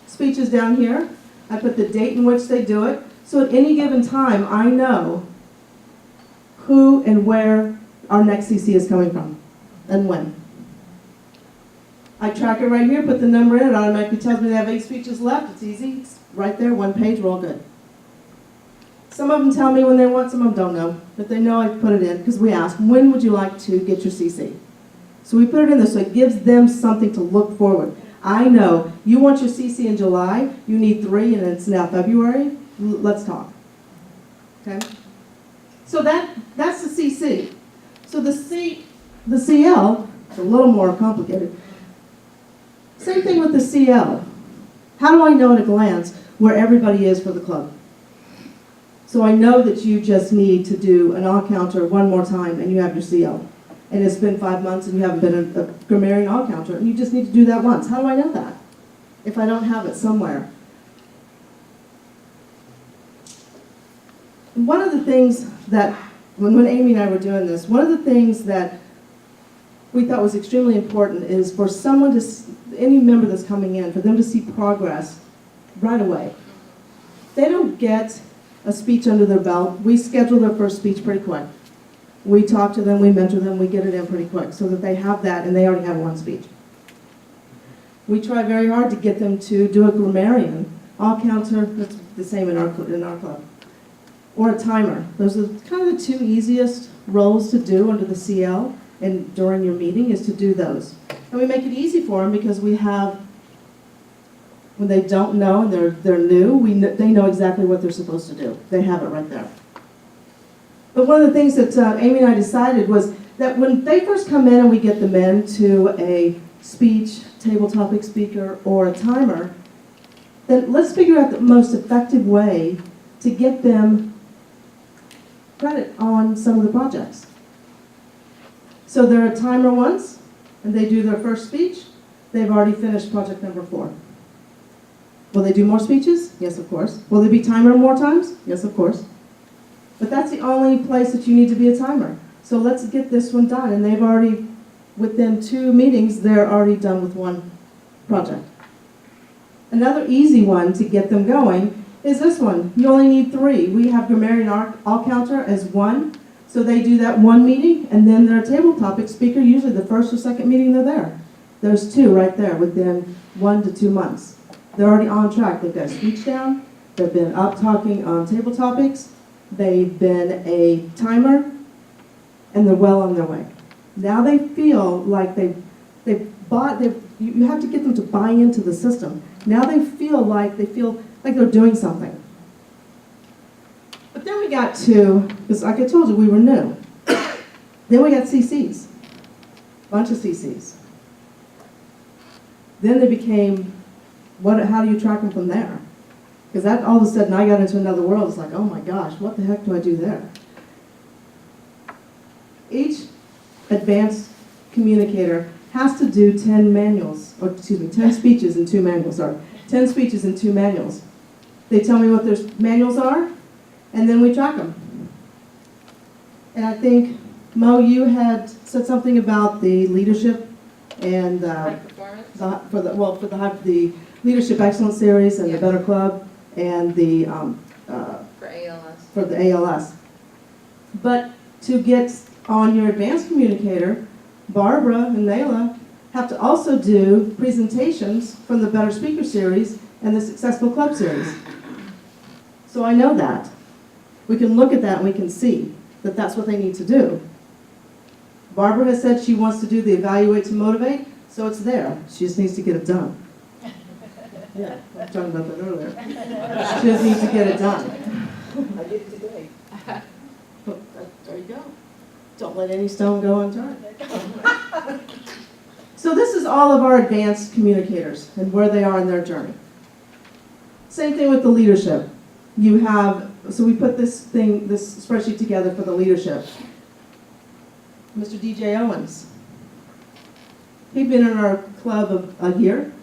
speeches down here. I put the date in which they do it. So at any given time, I know who and where our next CC is coming from and when. I track it right here, put the number in, it automatically tells me they have 8 speeches left. It's easy. It's right there, 1 page, we're all good. Some of them tell me when they want, some of them don't know. But they know I put it in because we ask, when would you like to get your CC? So we put it in there so it gives them something to look forward. I know you want your CC in July, you need 3 and it's now February. Let's talk. Okay? So that's the CC. So the CL is a little more complicated. Same thing with the CL. How do I know at a glance where everybody is for the club? So I know that you just need to do an all-counter one more time and you have your CO. And it's been 5 months and you haven't been a grammarian all-counter, and you just need to do that once. How do I know that if I don't have it somewhere? One of the things that, when Amy and I were doing this, one of the things that we thought was extremely important is for someone to, any member that's coming in, for them to see progress right away. They don't get a speech under their belt. We schedule their first speech pretty quick. We talk to them, we mentor them, we get it in pretty quick so that they have that and they already have one speech. We try very hard to get them to do a grammarian, all-counter, that's the same in our club, or a timer. Those are kind of the two easiest roles to do under the CL and during your meeting is to do those. And we make it easy for them because we have, when they don't know and they're new, they know exactly what they're supposed to do. They have it right there. But one of the things that Amy and I decided was that when they first come in and we get them into a speech, table topic speaker, or a timer, then let's figure out the most effective way to get them credit on some of the projects. So they're a timer once, and they do their first speech, they've already finished project number 4. Will they do more speeches? Yes, of course. Will they be timer more times? Yes, of course. But that's the only place that you need to be a timer. So let's get this one done, and they've already, within 2 meetings, they're already done with one project. Another easy one to get them going is this one. You only need 3. We have grammarian all-counter as 1, so they do that 1 meeting, and then their table topic speaker, usually the first or second meeting they're there. There's 2 right there within 1 to 2 months. They're already on track. They've got speech down, they've been up talking on table topics, they've been a timer, and they're well on their way. Now they feel like you have to get them to buy into the system. Now they feel like they're doing something. But then we got to, because like I told you, we were new. Then we got CCs, bunch of CCs. Then they became, how do you track them from there? Because that all of a sudden I got into another world. It's like, oh my gosh, what the heck do I do there? Each advanced communicator has to do 10 speeches and 2 manuals, 10 speeches and 2 manuals. They tell me what their manuals are, and then we track them. And I think, Mo, you had said something about the leadership and High performance? for the Leadership Excellence Series and the Better Club and the For ALS. for the ALS. But to get on your advanced communicator, Barbara and Nayla have to also do presentations from the Better Speaker Series and the Successful Club Series. So I know that. We can look at that and we can see that that's what they need to do. Barbara has said she wants to do the Evaluate to Motivate, so it's there. She just needs to get it done. Yeah, I was talking about that earlier. She just needs to get it done. I did it today. There you go. Don't let any stone go unturned. So this is all of our advanced communicators and where they are in their journey. Same thing with the leadership. You have, so we put this spreadsheet together for the leadership. Mr. DJ Owens. He'd been in our club a year,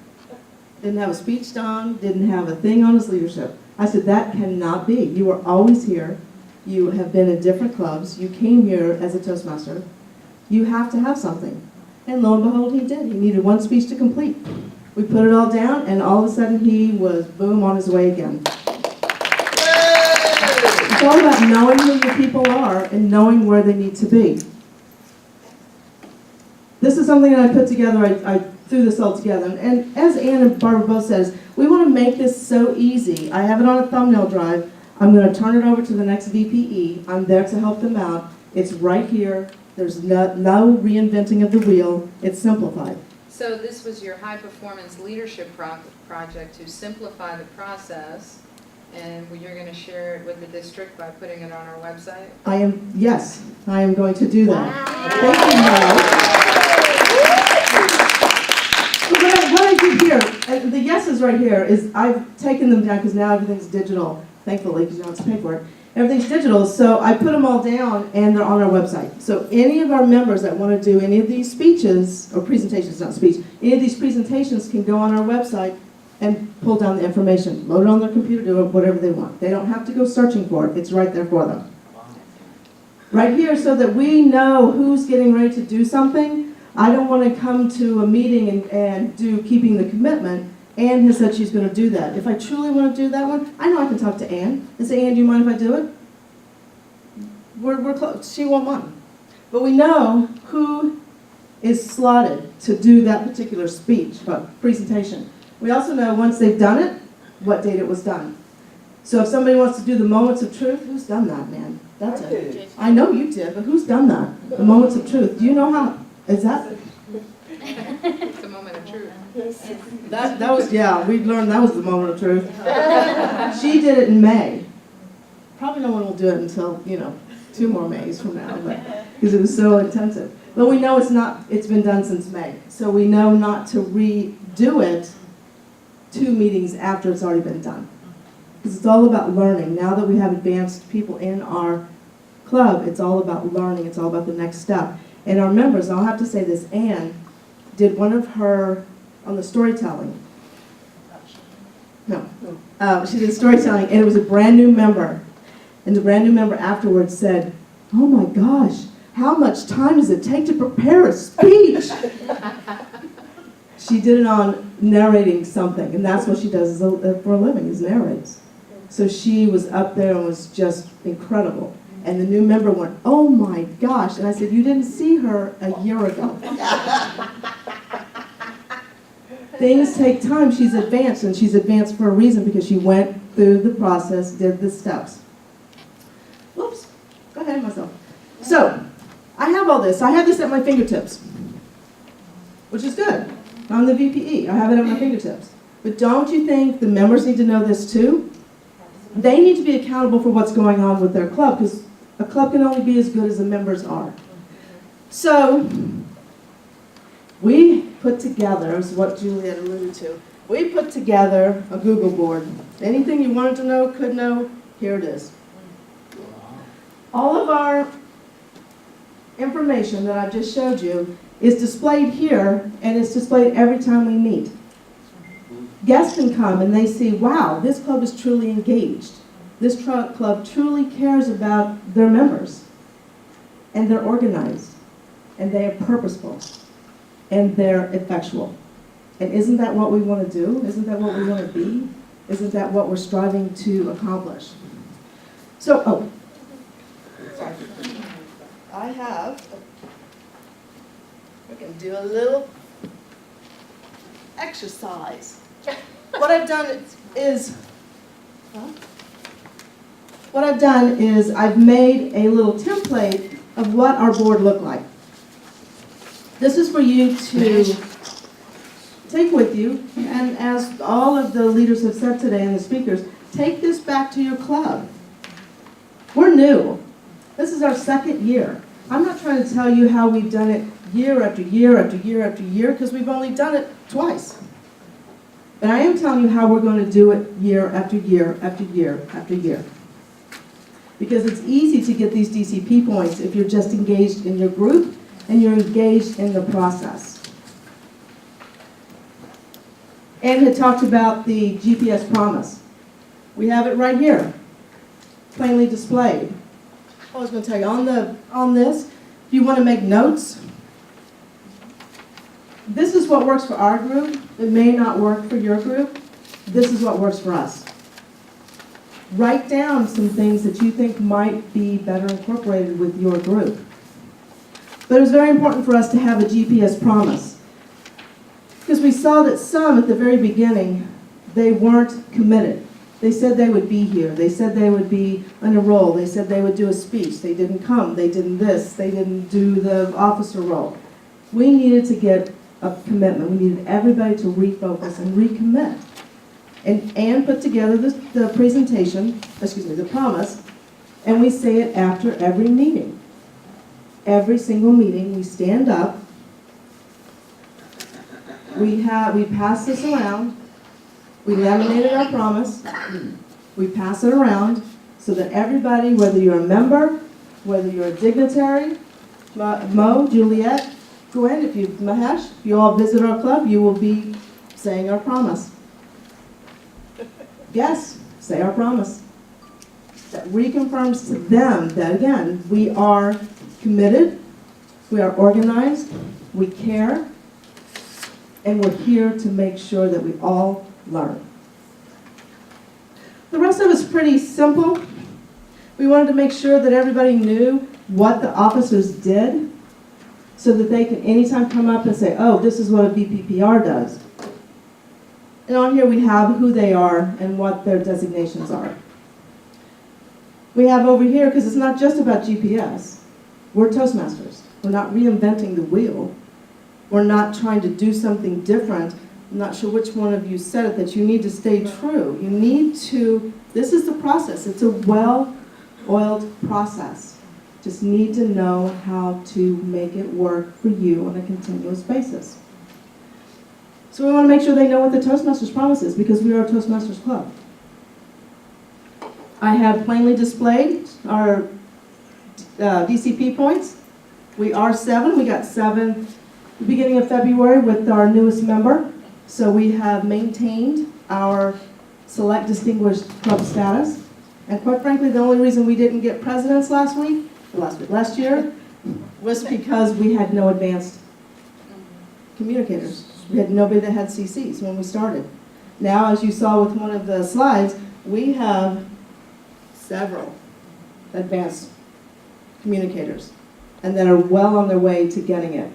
didn't have a speech done, didn't have a thing on his leadership. I said, that cannot be. You are always here. You have been in different clubs. You came here as a Toastmaster. You have to have something. And lo and behold, he did. He needed 1 speech to complete. We put it all down, and all of a sudden he was, boom, on his way again. It's all about knowing who your people are and knowing where they need to be. This is something that I put together. I threw this all together. And as Ann and Barbara both says, we want to make this so easy. I have it on a thumbnail drive. I'm going to turn it over to the next VPE. I'm there to help them out. It's right here. There's no reinventing of the wheel. It's simplified. So this was your high performance leadership project to simplify the process, and you're going to share it with the district by putting it on our website? Yes, I am going to do that. Wow. Thank you, Mel. So what I did here, and the yeses right here, is I've taken them down because now everything's digital, thankfully, because you don't have to pay for it. Everything's digital, so I put them all down and they're on our website. So any of our members that want to do any of these speeches, or presentations, not speech, any of these presentations can go on our website and pull down the information, load it on their computer, do whatever they want. They don't have to go searching for it, it's right there for them. Right here, so that we know who's getting ready to do something. I don't want to come to a meeting and do keeping the commitment. Ann has said she's going to do that. If I truly want to do that one, I know I can talk to Ann and say, Ann, do you mind if I do it? We're close. She won't mind. But we know who is slotted to do that particular speech, presentation. We also know once they've done it, what date it was done. So if somebody wants to do the moments of truth, who's done that, man? That's it. I know you did, but who's done that? The moments of truth. Do you know how? Is that? It's a moment of truth. That was, yeah, we learned that was the moment of truth. She did it in May. Probably no one will do it until, 2 more Mays from now, because it was so intensive. But we know it's been done since May. So we know not to redo it 2 meetings after it's already been done. Because it's all about learning. Now that we have advanced people in our club, it's all about learning. It's all about the next step. And our members, I'll have to say this, Anne did one of her, on the storytelling. No. She did storytelling, and it was a brand new member. And the brand new member afterwards said, oh my gosh, how much time does it take to prepare a speech? She did it on narrating something, and that's what she does for a living, is narrates. So she was up there and was just incredible. And the new member went, oh my gosh. And I said, you didn't see her a year ago. Things take time. She's advanced, and she's advanced for a reason, because she went through the process, did the steps. Whoops, got ahead of myself. So, I have all this. I have this at my fingertips, which is good. I'm the VPE. I have it at my fingertips. But don't you think the members need to know this too? They need to be accountable for what's going on with their club, because a club can only be as good as the members are. So, we put together, is what Juliet alluded to, we put together a Google board. Anything you wanted to know, could know, here it is. All of our information that I've just showed you is displayed here, and it's displayed every time we meet. Guests can come and they see, wow, this club is truly engaged. This club truly cares about their members. And they're organized. And they are purposeful. And they're effectual. And isn't that what we want to do? Isn't that what we want to be? Isn't that what we're striving to accomplish? So, sorry. I can do a little exercise. What I've done is I've made a little template of what our board looked like. This is for you to take with you, and as all of the leaders have said today and the speakers, take this back to your club. We're new. This is our 2nd year. I'm not trying to tell you how we've done it year after year after year after year, because we've only done it twice. But I am telling you how we're going to do it year after year after year after year. Because it's easy to get these DCP points if you're just engaged in your group and you're engaged in the process. Ann had talked about the GPS promise. We have it right here, plainly displayed. I was going to tell you, on this, if you want to make notes, this is what works for our group. It may not work for your group. This is what works for us. Write down some things that you think might be better incorporated with your group. But it was very important for us to have a GPS promise, because we saw that some at the very beginning, they weren't committed. They said they would be here. They said they would be on a roll. They said they would do a speech. They didn't come. They didn't this. They didn't do the officer role. We needed to get a commitment. We needed everybody to refocus and recommit. And Ann put together the presentation, the promise, and we say it after every meeting. Every single meeting, we stand up. We pass this around. We laminated our promise. We pass it around so that everybody, whether you're a member, whether you're a dignitary, Mo, Juliet, Gwen, Mahesh, if you all visit our club, you will be saying our promise. Yes, say our promise. That reconfirms to them that, again, we are committed, we are organized, we care, and we're here to make sure that we all learn. The rest of it's pretty simple. We wanted to make sure that everybody knew what the officers did so that they can anytime come up and say, oh, this is what a VPPR does. And on here we have who they are and what their designations are. We have over here, because it's not just about GPS, we're Toastmasters. We're not reinventing the wheel. We're not trying to do something different. I'm not sure which one of you said it, that you need to stay true. You need to, this is the process. It's a well-oiled process. Just need to know how to make it work for you on a continuous basis. So we want to make sure they know what the Toastmasters promise is, because we are a Toastmasters club. I have plainly displayed our DCP points. We are 7. We got 7 the beginning of February with our newest member. So we have maintained our select distinguished club status. And quite frankly, the only reason we didn't get presidents last year, was because we had no advanced communicators. We had nobody that had CCs when we started. Now, as you saw with one of the slides, we have several advanced communicators and that are well on their way to getting it.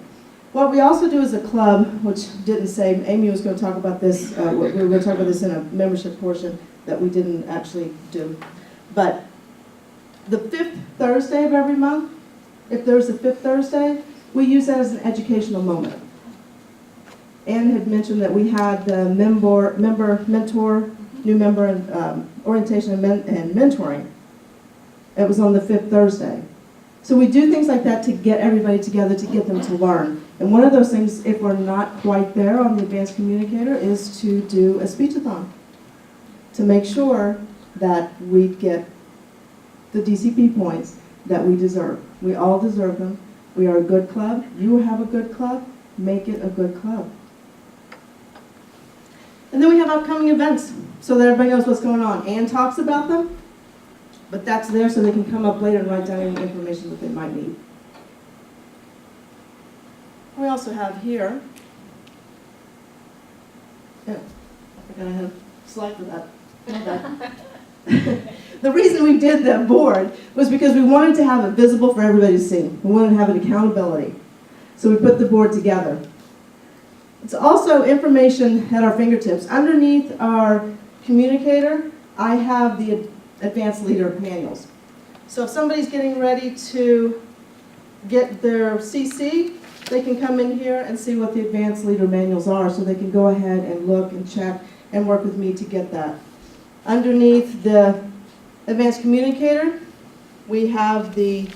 What we also do as a club, which didn't say, Amy was going to talk about this, we were going to talk about this in a membership portion that we didn't actually do. But the 5th Thursday of every month, if there's a 5th Thursday, we use that as an educational moment. Ann had mentioned that we had the mentor, new member and orientation and mentoring. It was on the 5th Thursday. So we do things like that to get everybody together, to get them to learn. And one of those things, if we're not quite there on the advanced communicator, is to do a speech-a-thon to make sure that we get the DCP points that we deserve. We all deserve them. We are a good club. You have a good club. Make it a good club. And then we have upcoming events so that everybody knows what's going on. Ann talks about them, but that's there so they can come up later and write down any information that they might need. We also have here, I gotta have a slide for that. The reason we did that board was because we wanted to have it visible for everybody to see. We wanted to have an accountability. So we put the board together. It's also information at our fingertips. Underneath our communicator, I have the advanced leader manuals. So if somebody's getting ready to get their CC, they can come in here and see what the advanced leader manuals are, so they can go ahead and look and check and work with me to get that. Underneath the advanced communicator, we have the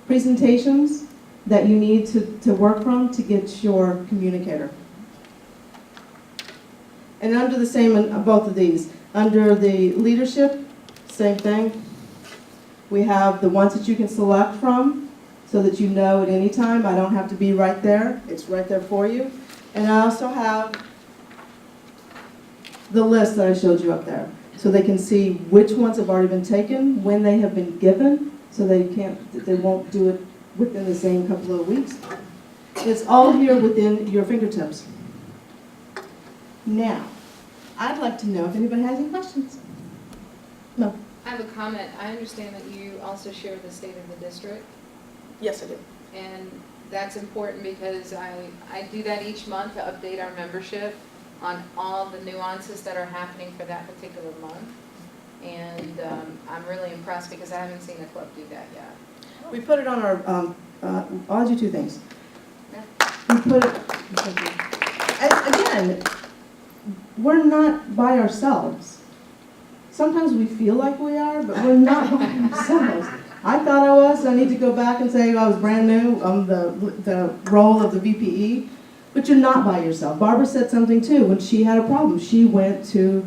presentations that you need to work from to get your communicator. And under the same, in both of these, under the leadership, same thing. We have the ones that you can select from so that you know at any time. I don't have to be right there. It's right there for you. And I also have the list that I showed you up there, so they can see which ones have already been taken, when they have been given, so they won't do it within the same couple of weeks. It's all here within your fingertips. Now, I'd like to know if anybody has any questions. No. I have a comment. I understand that you also share the state of the district, Yes, I do. and that's important because I do that each month to update our membership on all the nuances that are happening for that particular month. And I'm really impressed because I haven't seen the club do that yet. We put it on our, I'll do 2 things. Yeah. We put it, and again, we're not by ourselves. Sometimes we feel like we are, but we're not by ourselves. I thought I was, I need to go back and say I was brand new on the role of the VPE, but you're not by yourself. Barbara said something too, when she had a problem, she went to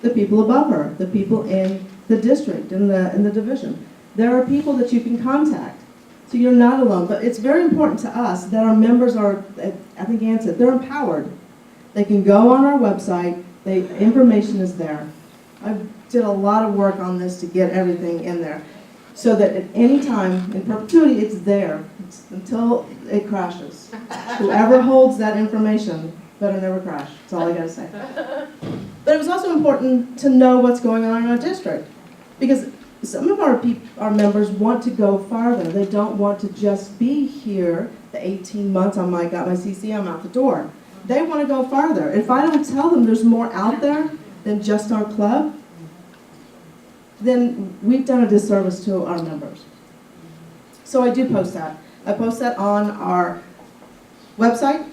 the people above her, the people in the district, in the division. There are people that you can contact. So you're not alone. But it's very important to us that our members are, I think Ann said, they're empowered. They can go on our website. The information is there. I did a lot of work on this to get everything in there, so that at any time, in perpetuity, it's there until it crashes. Whoever holds that information better never crash. That's all I gotta say. But it was also important to know what's going on in our district, because some of our members want to go farther. They don't want to just be here the 18 months got my CC, I'm out the door. They want to go farther. If I don't tell them there's more out there than just our club, then we've done a disservice to our members. So I do post that. I post that on our website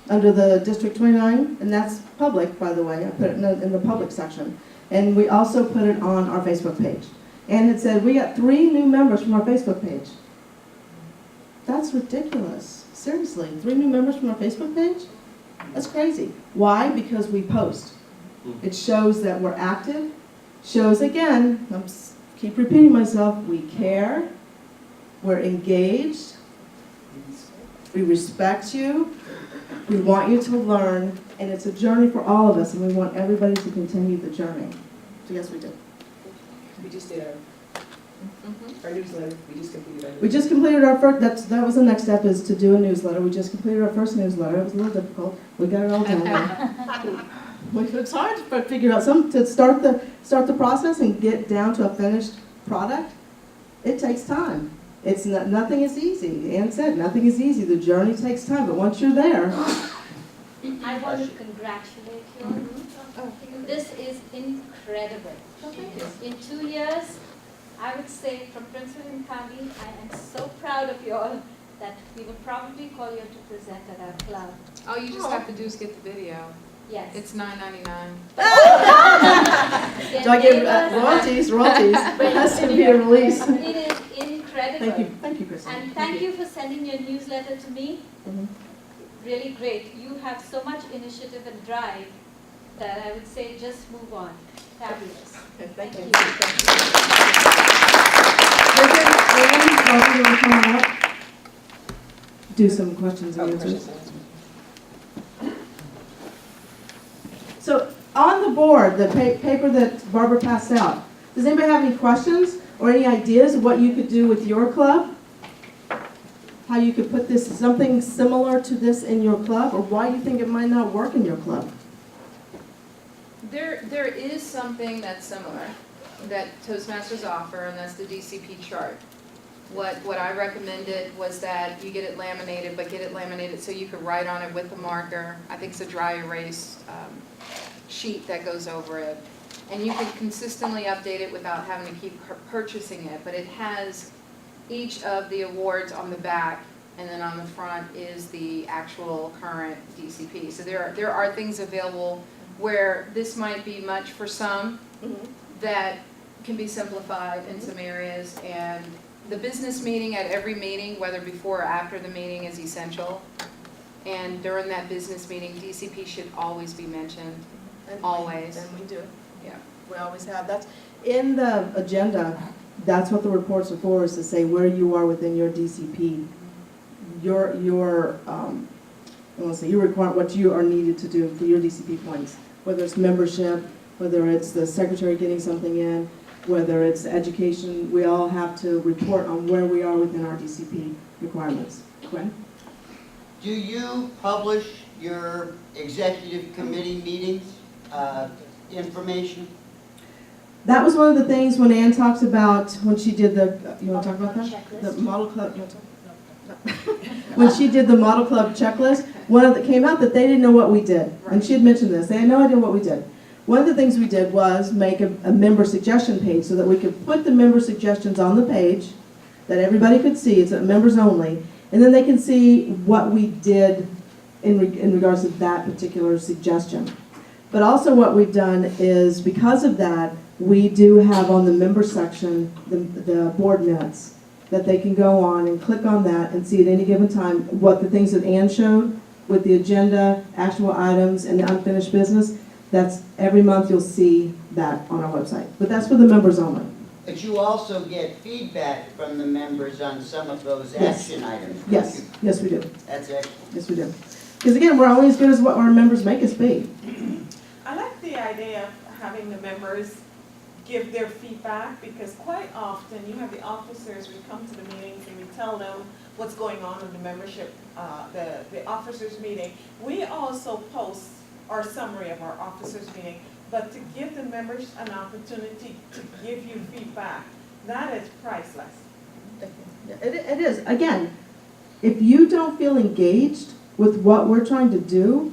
under the District 29, and that's public, by the way. I put it in the public section. And we also put it on our Facebook page. And it said, we got 3 new members from our Facebook page. That's ridiculous. Seriously, 3 new members from our Facebook page? That's crazy. Why? Because we post. It shows that we're active. Shows, again, keep repeating myself, we care, we're engaged, we respect you, we want you to learn, and it's a journey for all of us, and we want everybody to continue the journey. So yes, we do. We just did our newsletter. We just completed our first, that was the next step, is to do a newsletter. We just completed our first newsletter. It was a little difficult. We got it all done. It's hard to figure out to start the process and get down to a finished product. It takes time. Nothing is easy. Ann said nothing is easy. The journey takes time, but once you're there. I want to congratulate you. This is incredible. In 2 years, I would say from Prince William County, I am so proud of you all that we will probably call you to present at our club. All you just have to do is get the video. Yes. It's $9.99. Do I get royalties? It has to be a release. It is incredible. Thank you, Kristen. And thank you for sending your newsletter to me. Really great. You have so much initiative and drive that I would say just move on. Fabulous. Thank you. Do some questions and answers. So on the board, the paper that Barbara passed out, does anybody have any questions or any ideas of what you could do with your club? How you could put this, something similar to this in your club, or why you think it might not work in your club? There is something that's similar that Toastmasters offer, and that's the DCP chart. What I recommended was that you get it laminated, but get it laminated so you could write on it with a marker. I think it's a dry erase sheet that goes over it. And you can consistently update it without having to keep purchasing it, but it has each of the awards on the back, and then on the front is the actual current DCP. So there are things available where this might be much for some that can be simplified in some areas, and the business meeting at every meeting, whether before or after the meeting, is essential. And during that business meeting, DCP should always be mentioned, always. And we do. Yeah. We always have. That's in the agenda. That's what the reports are for, is to say where you are within your DCP. Your what you are needed to do for your DCP points, whether it's membership, whether it's the secretary getting something in, whether it's education. We all have to report on where we are within our DCP requirements. Gwen? Do you publish your executive committee meetings information? That was one of the things when Ann talked about, when she did the, you want to talk about that? Checklist. The model club, you want to talk? No. When she did the model club checklist, one of the came out that they didn't know what we did. And she had mentioned this, they had no idea what we did. One of the things we did was make a member suggestion page so that we could put the member suggestions on the page that everybody could see. It's members only. And then they can see what we did in regards to that particular suggestion. But also what we've done is, because of that, we do have on the member section the board minutes that they can go on and click on that and see at any given time what the things that Ann showed with the agenda, actual items, and the unfinished business. That's every month you'll see that on our website. But that's for the members only. But you also get feedback from the members on some of those Yes. action items. don't Yes, you? yes we do. That's excellent. Yes we do. Because again, we're only as good as what our members make us be. I like the idea of having the members give their feedback, because quite often you have the officers, we come to the meetings and we tell them what's going on in the membership, the officers meeting. We also post our summary of our officers meeting, but to give the members an opportunity to give you feedback, that is priceless. It is. Again, if you don't feel engaged with what we're trying to do,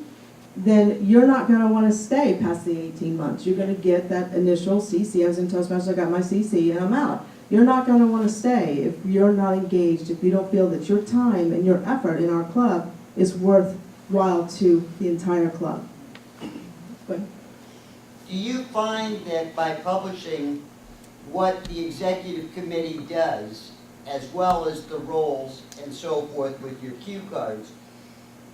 then you're not going to want to stay past the 18 months. You're going to get that initial CC. I was in Toastmasters, I got my CC, and I'm out. You're not going to want to stay if you're not engaged, if you don't feel that your time and your effort in our club is worthwhile to the entire club. Do you find that by publishing what the executive committee does, as well as the roles and so forth with your cue cards,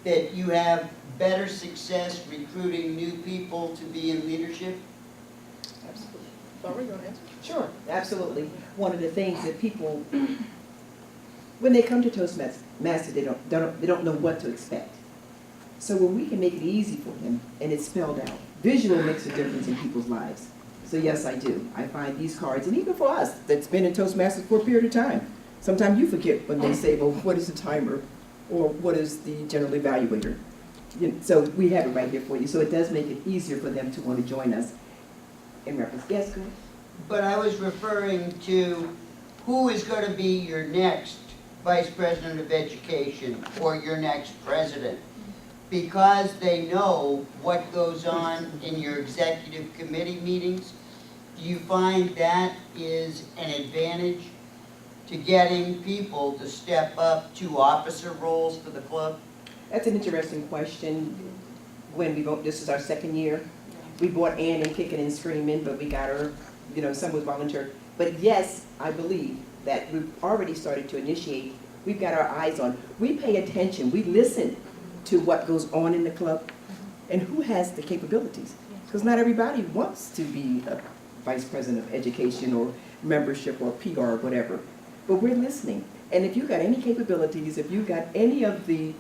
that you have better success recruiting new people to be in leadership? Absolutely. Barbara, you want to answer? Sure, absolutely. One of the things that people, when they come to Toastmasters, they don't know what to expect. So when we can make it easy for them, and it's spelled out, visual makes a difference in people's lives. So yes, I do. I find these cards, and even for us that's been in Toastmasters for a period of time, sometimes you forget when they say, well, what is the timer? Or what is the general evaluator? So we have it right here for you. So it does make it easier for them to want to join us in reference. Yes, go ahead. But I was referring to who is going to be your next vice president of education or your next president, because they know what goes on in your executive committee meetings. Do you find that is an advantage to getting people to step up to officer roles for the club? That's an interesting question. When we vote, this is our second year. We brought Ann in kicking and screaming, but we got her, some was volunteer. But yes, I believe that we've already started to initiate. We've got our eyes on. We pay attention. We listen to what goes on in the club and who has the capabilities. Because not everybody wants to be a vice president of education or membership or PR or whatever. But we're listening. And if you've got any capabilities, if you've got any of the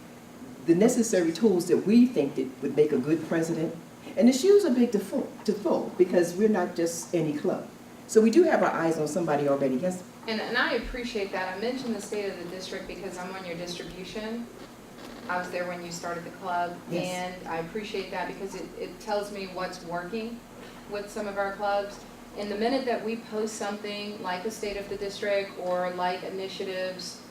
necessary tools that we think that would make a good president, and the shoes are big to fill because we're not just any club. So we do have our eyes on somebody already. Yes? And I appreciate that. I mentioned the state of the district because I'm on your distribution. I was there when you started the club, Yes. and I appreciate that because it tells me what's working with some of our clubs. And the minute that we post something like a state of the district or like initiatives,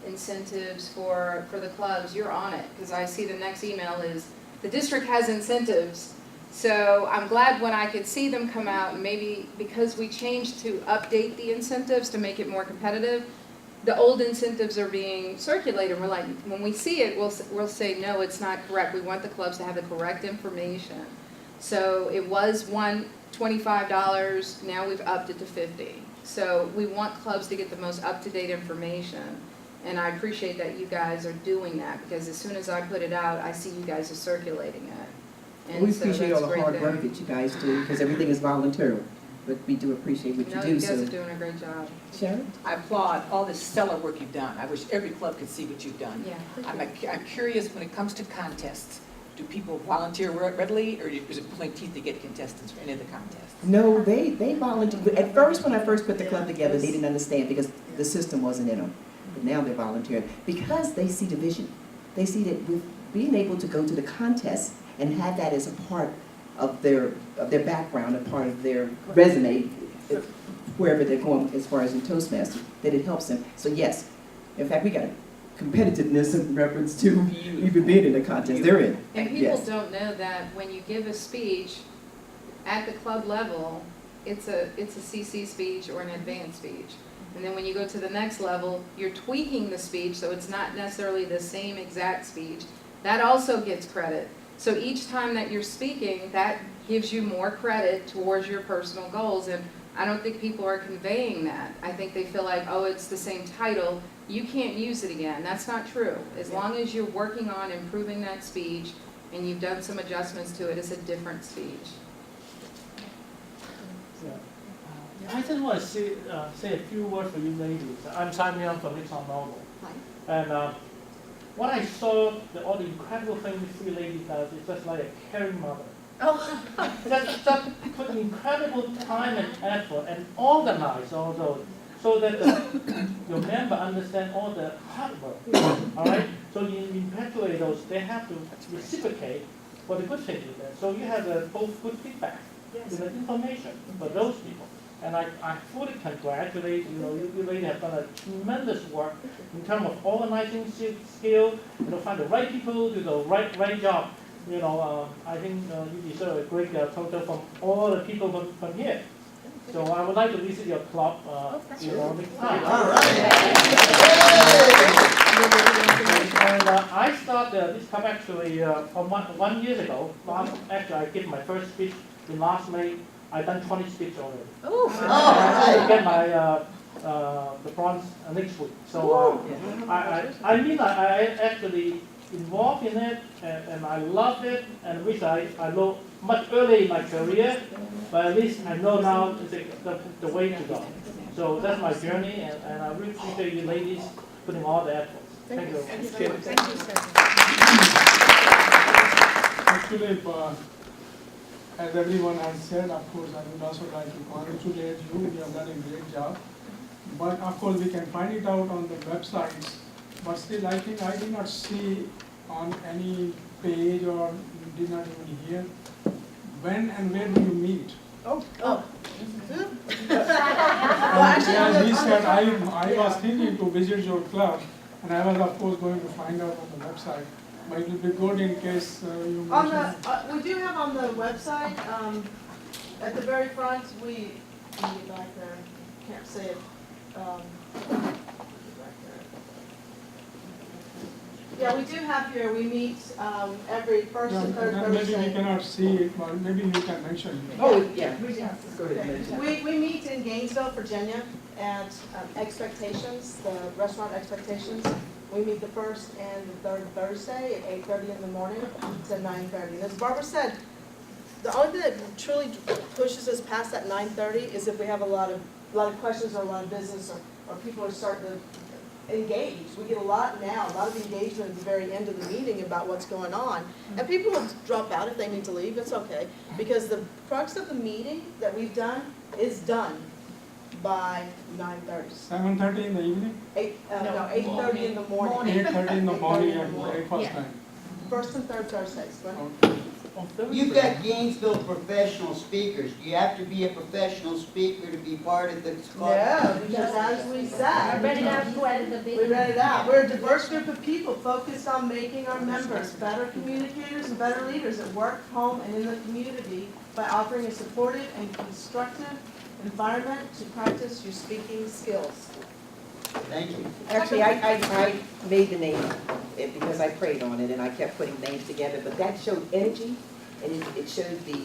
incentives for the clubs, you're on it. Because I see the next email is, the district has incentives. So I'm glad when I could see them come out, and maybe because we changed to update the incentives to make it more competitive, the old incentives are being circulated. We're like, when we see it, we'll say, no, it's not correct. We want the clubs to have the correct information. So it was $25, now we've upped it to $50. So we want clubs to get the most up-to-date information. And I appreciate that you guys are doing that, because as soon as I put it out, I see you guys are circulating it. And We so appreciate that's all the great hard there. work that you guys do because everything is voluntary. But we do appreciate what you No, do. you guys So, are doing a great job. Sharon? I applaud all the stellar work you've done. I wish every club could see what you've done. Yeah. I'm curious, when it comes to contests, do people volunteer readily, or is it pulling teeth to get contestants for any of the contests? No, they volunteer. At first, when I first put the club together, they didn't understand because the system wasn't in them. But now they're volunteering because they see the vision. They see that with being able to go to the contest and have that as a part of their background, a part of their resume, wherever they're going as far as in Toastmasters, that it helps them. So yes, in fact, we got competitiveness in reference to even being in the contest. They're in. And people Yes. don't know that when you give a speech at the club level, it's a CC speech or an advanced speech. And then when you go to the next level, you're tweaking the speech so it's not necessarily the same exact speech. That also gets credit. So each time that you're speaking, that gives you more credit towards your personal goals. And I don't think people are conveying that. I think they feel like, oh, it's the same title, you can't use it again. That's not true. As long as you're working on improving that speech and you've done some adjustments to it, it's a different speech. I just want to say a few words for you ladies. I'm Simon Young from Nixon Noble. And what I saw, all the incredible things you ladies does is just like a caring mother. Just put incredible time and effort and organize all those so that your member understand all the hard work. All right? So you perpetuate those, they have to reciprocate for the good things with that. So you have both good feedback with the information for those people. And I fully congratulate you. You ladies have done a tremendous work in terms of organizing skill, find the right people, do the right job. I think you deserve a great total from all the people from here. So I would like to visit your club, next time. All right. And I started this club actually from 1 year ago. Actually, I gave my first speech in last May. I've done 20 speeches already. I get my the bronze next week. So I actually involved in it, and I love it, and wish I know much earlier in my career, but at least I know now the way to go. So that's my journey, and I really appreciate you ladies putting all the efforts. Thank you. Thank you, sir. Actually, as everyone has said, of course, I would also like to congratulate you. You have done a great job. But of course, we can find it out on the websites. But still, I think I did not see on any page or did not even hear when and where do you meet. Oh. As he said, I was thinking to visit your club, and I was of course going to find out on the website. But it will be good in case you On mention. the, we do have on the website, at the very front, we like there, can't say it. Yeah, we do have here, we meet every first and third Then maybe we Thursday. cannot see it, but maybe you can mention it. Oh, yeah. Go ahead, mention. We meet in Gainesville, Virginia at Expectations, the restaurant Expectations. We meet the first and the third Thursday at 8:30 in the morning to 9:30. And as Barbara said, the only thing that truly pushes us past that 9:30 is if we have a lot of questions or a lot of business or people are starting to engage. We get a lot of engagement at the very end of the meeting about what's going on. And people will drop out if they need to leave, it's okay. Because the crux of the meeting that we've done is done by 9:30. 7:30 in the evening? 8:30 in the morning. 8:30 in the morning at Yeah. breakfast time. First and third Thursdays. You've got Gainesville professional speakers. Do you have to be a professional speaker to be part of the club? No, because as we said, we read it out. We're a diverse group of people focused on making our members better communicators and better leaders at work, home, and in the community by offering a supportive and constructive environment to practice your speaking skills. Thank you. Actually, I made the name because I prayed on it and I kept putting names together, but that showed energy and it showed the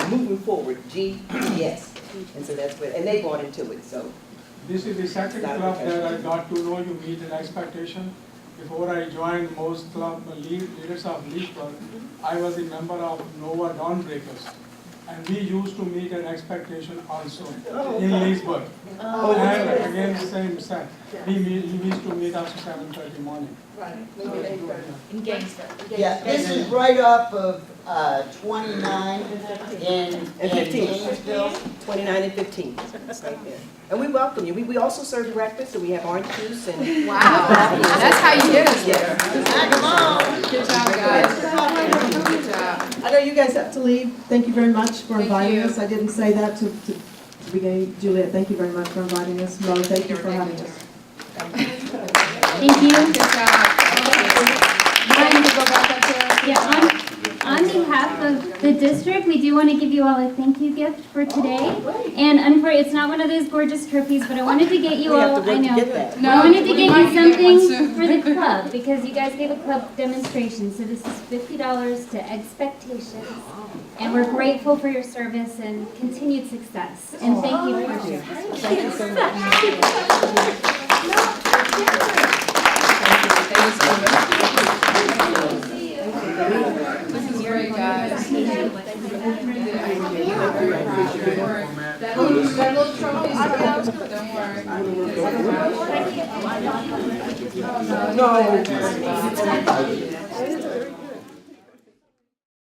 moving forward, GPS. And so that's what, and they bought into it, so. This is the second club that I got to know you meet an expectation. Before I joined most club leaders of Leesburg, I was a member of Nova Dawnbreakers. And we used to meet an expectation also in Leesburg. And again, same set. We used to meet after 7:30 morning. Right. In Gainesville. Yeah, this is right off of 29 in 15. Gainesville. 29 and 15, it's right there. And we welcome you. We also serve breakfast, so we have orange juice and. Wow, that's how you get us there. Come on. Good job, guys. Good job. I know you guys have to leave. Thank you very much for Thank inviting you. us. I didn't say that to begin. Juliet, thank you very much for inviting us. Mo, thank you for having us. Thank you. Good job. Can you go back up there? Yeah, on behalf of the district, we do want to give you all a thank you gift for today. And unfortunately, it's not one of those gorgeous trophies, but I wanted to get you We have all, to work I to know. get that. I wanted to we get might you get one something soon. for the club, because you guys gave a club demonstration. So this is $50 to Expectations. And we're grateful for your service and continued success. And thank you for your service. Thank you so much. This is great, guys. Thank you. That little trophy's good, don't worry. No.